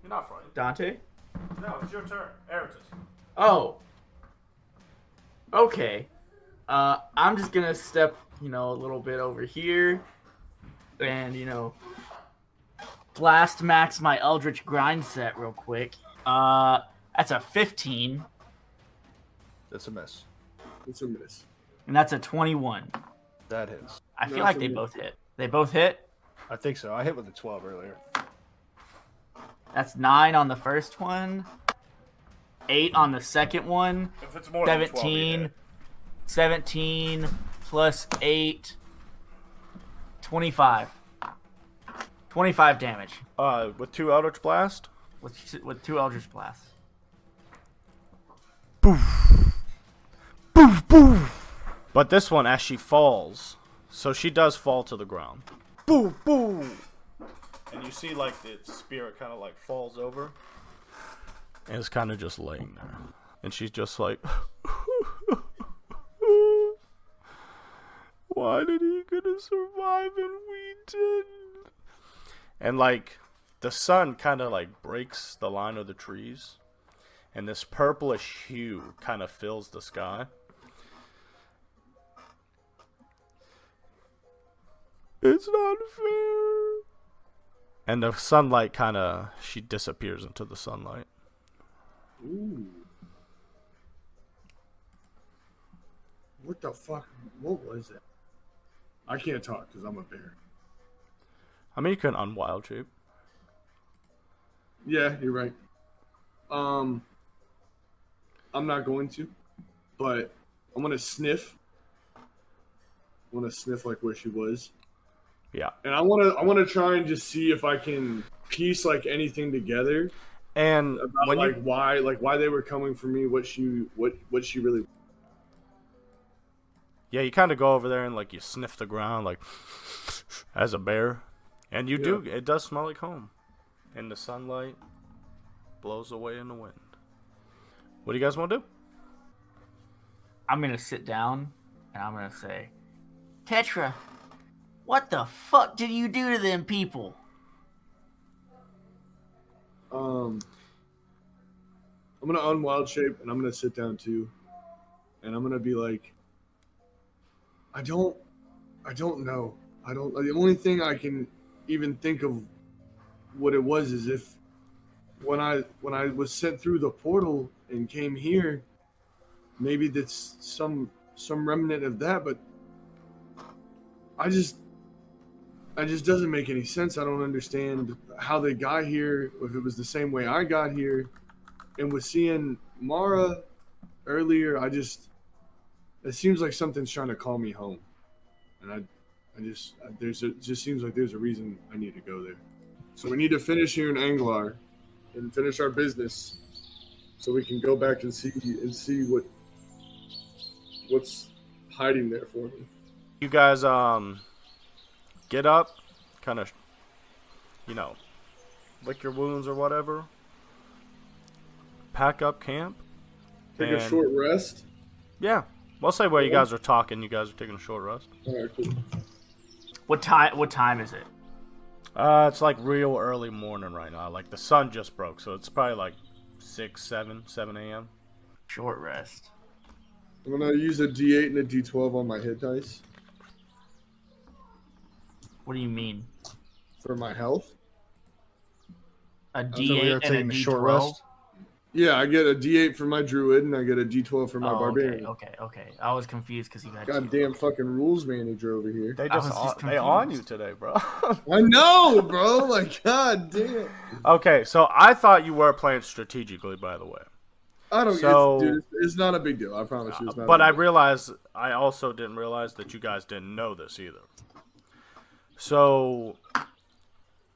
You're not frightened. Dante? No, it's your turn. Arytiss. Oh. Okay. I'm just gonna step, a little bit over here. And, blast max my Eldritch Grind set real quick. That's a 15. That's a miss. It's a miss. And that's a 21. That hits. I feel That's like a they miss. both hit. They both hit? I think so. I hit with a 12 earlier. That's 9 on the first one. 8 on the second one. If it's more than 12, 17. 17 plus 8. 25. 25 damage with 2 Eldritch Blast. with 2 Eldritch Blasts. But this one, as she falls, so she does fall to the ground. Boo, boo. And you see, like, the spirit kind of, like, falls over. And it's kind of just laying there. And she's just like, why did he gonna survive and we didn't? And, like, the sun kind of, like, breaks the line of the trees. And this purplish hue kind of fills the sky. It's not fair. And the sunlight kind of, she disappears into the sunlight. Ooh. What the fuck? What was that? I can't talk because I'm a bear. I mean, you can unwild shape. Yeah, you're right. I'm not going to, but I'm gonna sniff. I want to sniff like where she was. Yeah. And I want to try and just see if I can piece like anything together And about when like you, why they were coming for me, what she really. yeah, you kind of go over there and like you sniff the ground like as a bear, and you do. It does smell like home, and the sunlight blows away in the wind. What do you guys want to do? I'm going to sit down and I'm going to say, Tetra, what the fuck did you do to them people? I'm gonna unwild shape and I'm gonna sit down too, and I'm gonna be like, I don't know. The only thing I can even think of what it was is if when I was sent through the portal and came here, maybe that's some remnant of that, but I just doesn't make any sense. I don't understand how they got here, if it was the same way I got here. And with seeing Mara earlier, it seems like something's trying to call me home. And it just seems like there's a reason I need to go there. So we need to finish here in Anglar and finish our business so we can go back and see what's hiding there for me. You guys get up, kind of, lick your wounds or whatever. Pack up camp. Take a short rest. Yeah. We'll say where you guys are talking. You guys are taking a short rest. All right, cool. What time is it? It's like real early morning right now. Like the sun just broke, so it's probably like 7 a.m. Short rest. I'm gonna use a D8 and a D12 on my hit dice What do you mean? for my health. A So we are D8 and a taking a short D12? rest. Yeah, I get a D8 for my druid and I get a D12 for my Oh, barbarian. okay. I was confused because you had Goddamn fucking rules manager over here. They I was just just they on you confused. today, bro. I know, bro. Like, god damn. Okay, so I thought you were playing strategically, by the way. I don't. So- Dude, it's not a big deal. I promise you, it's not. But a I big deal. realized I also didn't realize that you guys didn't know this either. So,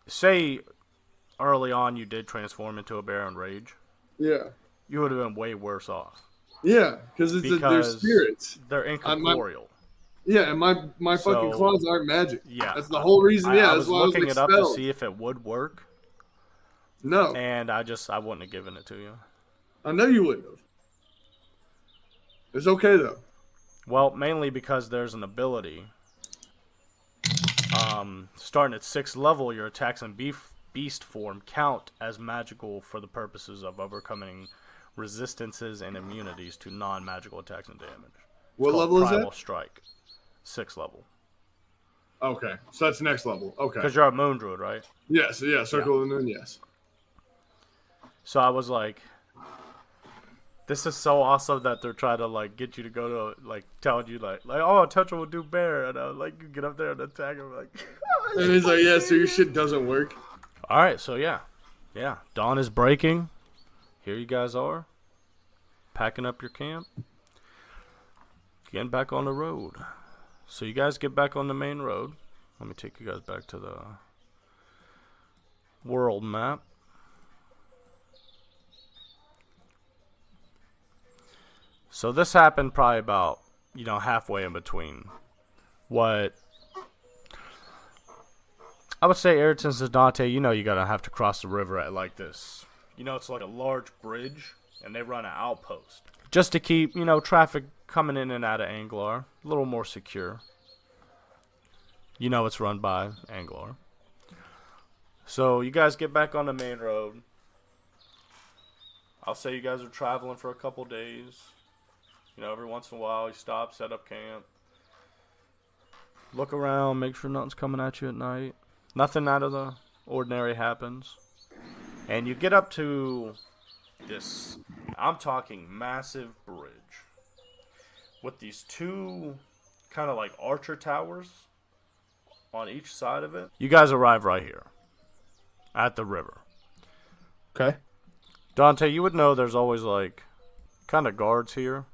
say early on you did transform into a bear and rage, Yeah, you would have been way worse off. yeah, because they're Because spirits. They're incorporeal. Yeah, and my fucking So- claws aren't magic. Yeah, that's the whole reason. I Yeah, was that's why I was looking like, it up to spells. see if it would work, No, and I wouldn't have given it to you. I know you wouldn't have. It's okay though. Well, mainly because there's an ability. Starting at 6th level, your attacks in beast form count as magical for the purposes of overcoming resistances and immunities to non-magical attacks and damage. What Called level is Primal that? Strike. 6th level. Okay, so that's next level. Okay. Because you're a moon druid, right? Yes, yeah, circle of the moon. Yes. So I was like, this is so awesome that they're trying to like get you to go to like telling you like oh, Tetra will do bear, and I was like, you get up there and attack him like. And he's like, yeah, so your shit doesn't work. All right, so yeah, dawn is breaking. Here you guys are, packing up your camp, getting back on the road. So you guys get back on the main road. Let me take you guys back to the world map. So this happened probably about, halfway in between what I would say Arytiss and Dante, you gotta have to cross the river at like this. It's like a large bridge, and they run an outpost. Just to keep, traffic coming in and out of Anglar a little more secure. It's run by Anglar. So you guys get back on the main road. I'll say you guys are traveling for a couple days. Every once in a while you stop, set up camp. Look around, make sure nothing's coming at you at night. Nothing out of the ordinary happens. And you get up to this, I'm talking massive bridge. With these two kind of like archer towers on each side of it. You guys arrive right here. At the river. Okay. Dante, you would know there's always like kind of guards here.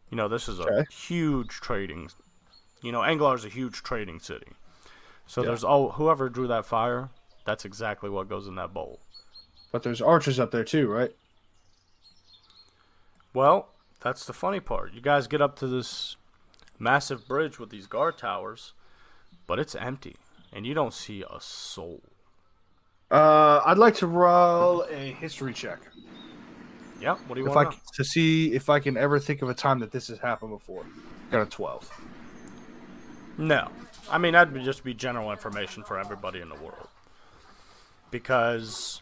This is a huge trading. Anglar is a huge trading city. So there's whoever drew that fire, that's exactly what goes in that bowl. But there's archers up there too, right? Well, that's the funny part. You guys get up to this massive bridge with these guard towers, but it's empty, and you don't see a soul. I'd like to roll a history check. Yeah, what do you want to see if I can ever think of a time that this has happened before. Got a 12. No. I mean, that'd just be general information for everybody in the world. Because,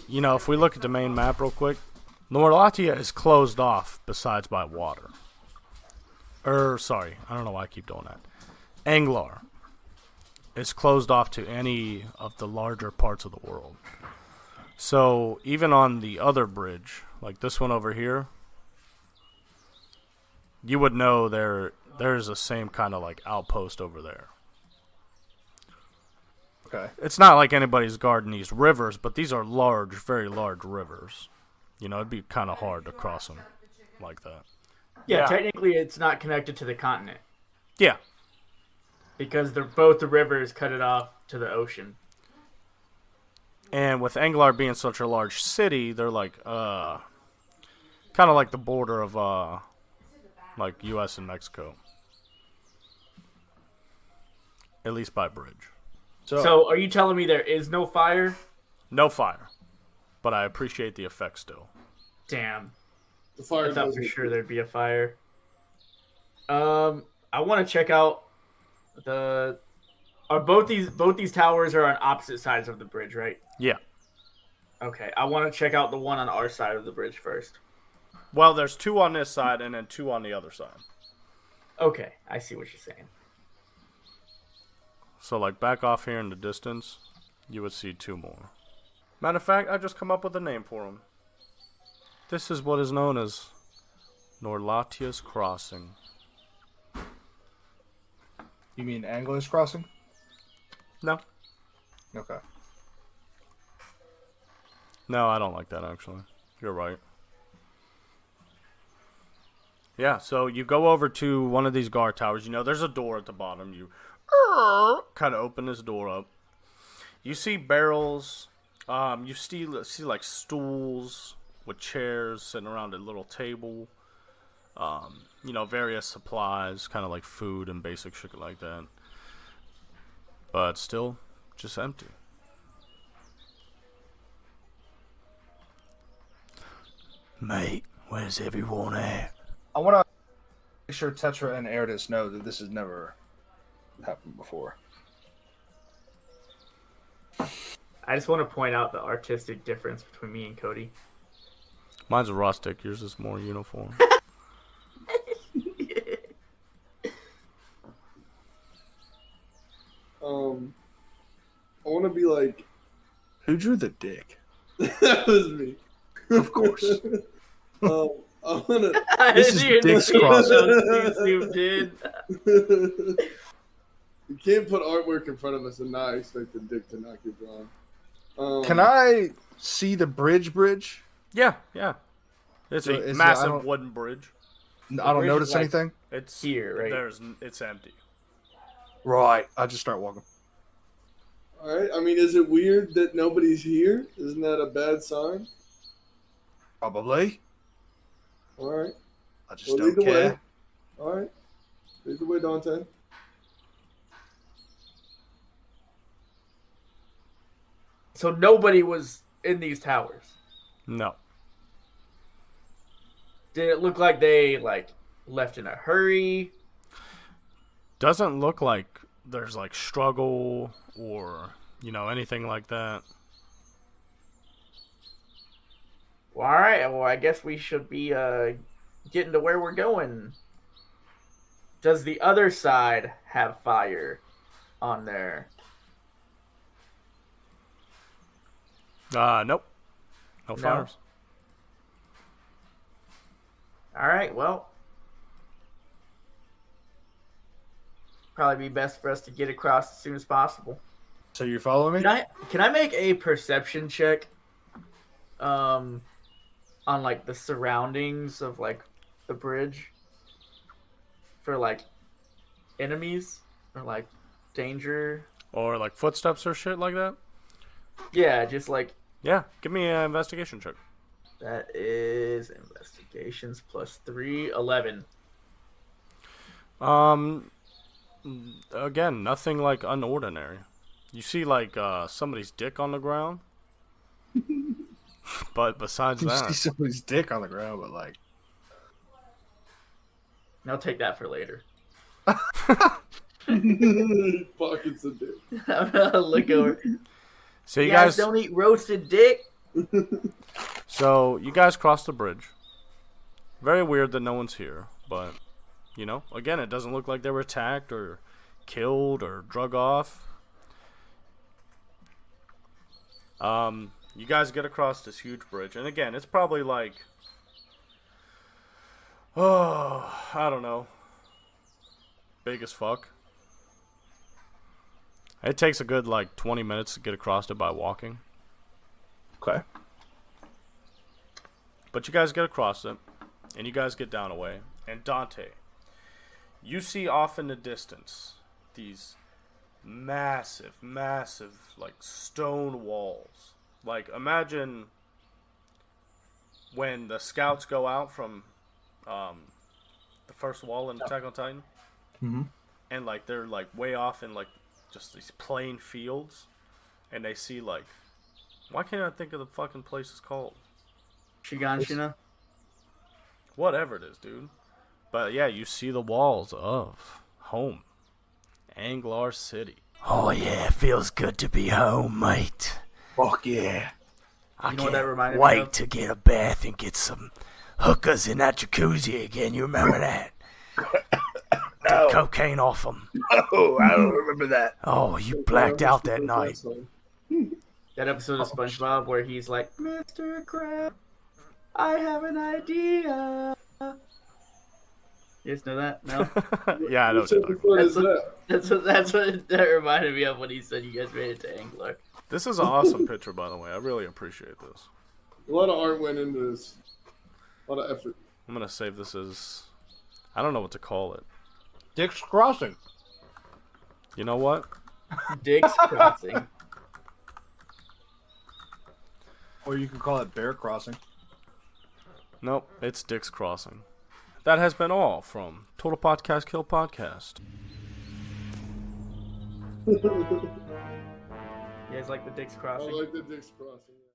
if we look at the main map real quick, Norlatia is closed off besides by water. Sorry, I don't know why I keep doing that. Anglar is closed off to any of the larger parts of the world. So, even on the other bridge, like this one over here, you would know there's the same kind of like outpost over there. Okay. It's not like anybody's guarding these rivers, but these are large, very large rivers. It'd be kind of hard to cross them like that. Yeah, technically it's not connected to the continent. Yeah. Because both the rivers cut it off to the ocean. And with Anglar being such a large city, they're like, kind of like the border of, like U.S. and Mexico. At least by bridge. So are you telling me there is no fire? No fire. But I appreciate the effect still. Damn. The fire. I thought for sure there'd be a fire. I want to check out both these towers are on opposite sides of the bridge, right? Yeah. Okay, I want to check out the one on our side of the bridge first. Well, there's 2 on this side and then 2 on the other side. Okay, I see what you're saying. So, like, back off here in the distance, you would see 2 more. Matter of fact, I just come up with a name for them. This is what is known as Norlatia's Crossing. You mean Angler's Crossing? No. Okay. No, I don't like that, actually. You're right. Yeah, so you go over to one of these guard towers. You know, there's a door at the bottom. You kind of open this door up. You see barrels. You see like stools with chairs sitting around a little table. You know, various supplies, kind of like food and basic shit like that. But still, just empty. Mate, where's everyone at? I want to make sure Tetra and Arytiss know that this has never happened before. I just want to point out the artistic difference between me and Cody. Mine's rustic. Yours is more uniform. I want to be like, Who drew the dick? that was me. Of course. I want to. This is Dick's Crossing. Dude. You can't put artwork in front of us and not expect the dick to not get drawn. Can I see the bridge? Yeah. It's So a is it- massive wooden bridge. I don't bridge notice is like- anything. It's Here, right? It's empty. Right. I just start walking. All right. I mean, is it weird that nobody's here? Isn't that a bad sign? Probably. All right. I just Well, don't lead the care. way. All right. Lead the way, Dante. So nobody was in these towers. No. Did it look like they left in a hurry? Doesn't look like there's like struggle or, you know, anything like that. Well, all right. Well, I guess we should be getting to where we're going. Does the other side have fire on there? Nope. No No? fires. All right. Well, probably be best for us to get across as soon as possible. So you're following me? Can I make a perception check? On like the surroundings of like the bridge for like enemies or like danger. Or like footsteps or shit like that. Yeah, just like Yeah, give me an investigation check. that is investigations plus 3, 11. Again, nothing like unordinary. You see like somebody's dick on the ground. But besides You see that, somebody's dick on the ground, but like. And I'll take that for later. Pockets of dick. I'm gonna look over. so you guys guys don't eat roasted dick. So you guys cross the bridge. Very weird that no one's here, but you know, again, it doesn't look like they were attacked or killed or drug off. You guys get across this huge bridge, and again, it's probably like, I don't know, big as fuck. It takes a good like 20 minutes to get across it by walking. Okay. But you guys get across it, and you guys get down a way. And Dante, you see off in the distance these massive, like stone walls. Like imagine when the scouts go out from the first wall in Attack on Titan, and like they're like way off in like just these plain fields, and they see like, why can't I think of the fucking place it's called? Shiganshina. Whatever it is, dude. But yeah, you see the walls of home. Anglar City. Oh yeah, feels good to be home, mate. Fuck yeah. I You know what that can't reminded me wait of? to get a bath and get some hookers in that jacuzzi again. You remember that? Took cocaine off them. Oh, I don't remember that. Oh, you blacked out that night. That episode of SpongeBob where he's like, Mr. Krabs, I have an idea. You guys know that? No? Yeah, I know what you're talking about. That's what that reminded me of when he said you guys made it to Anglar. This is an awesome picture, by the way. I really appreciate this. A lot of art went into this. A lot of effort. I'm going to save this as... I don't know what to call it. Dick's Crossing. You know what? Dick's Crossing. Or you can call it Bear Crossing. Nope, it's Dick's Crossing. That has been all from TotalPodcastKill podcast. You guys like the Dick's Crossing? I like the Dick's Crossing.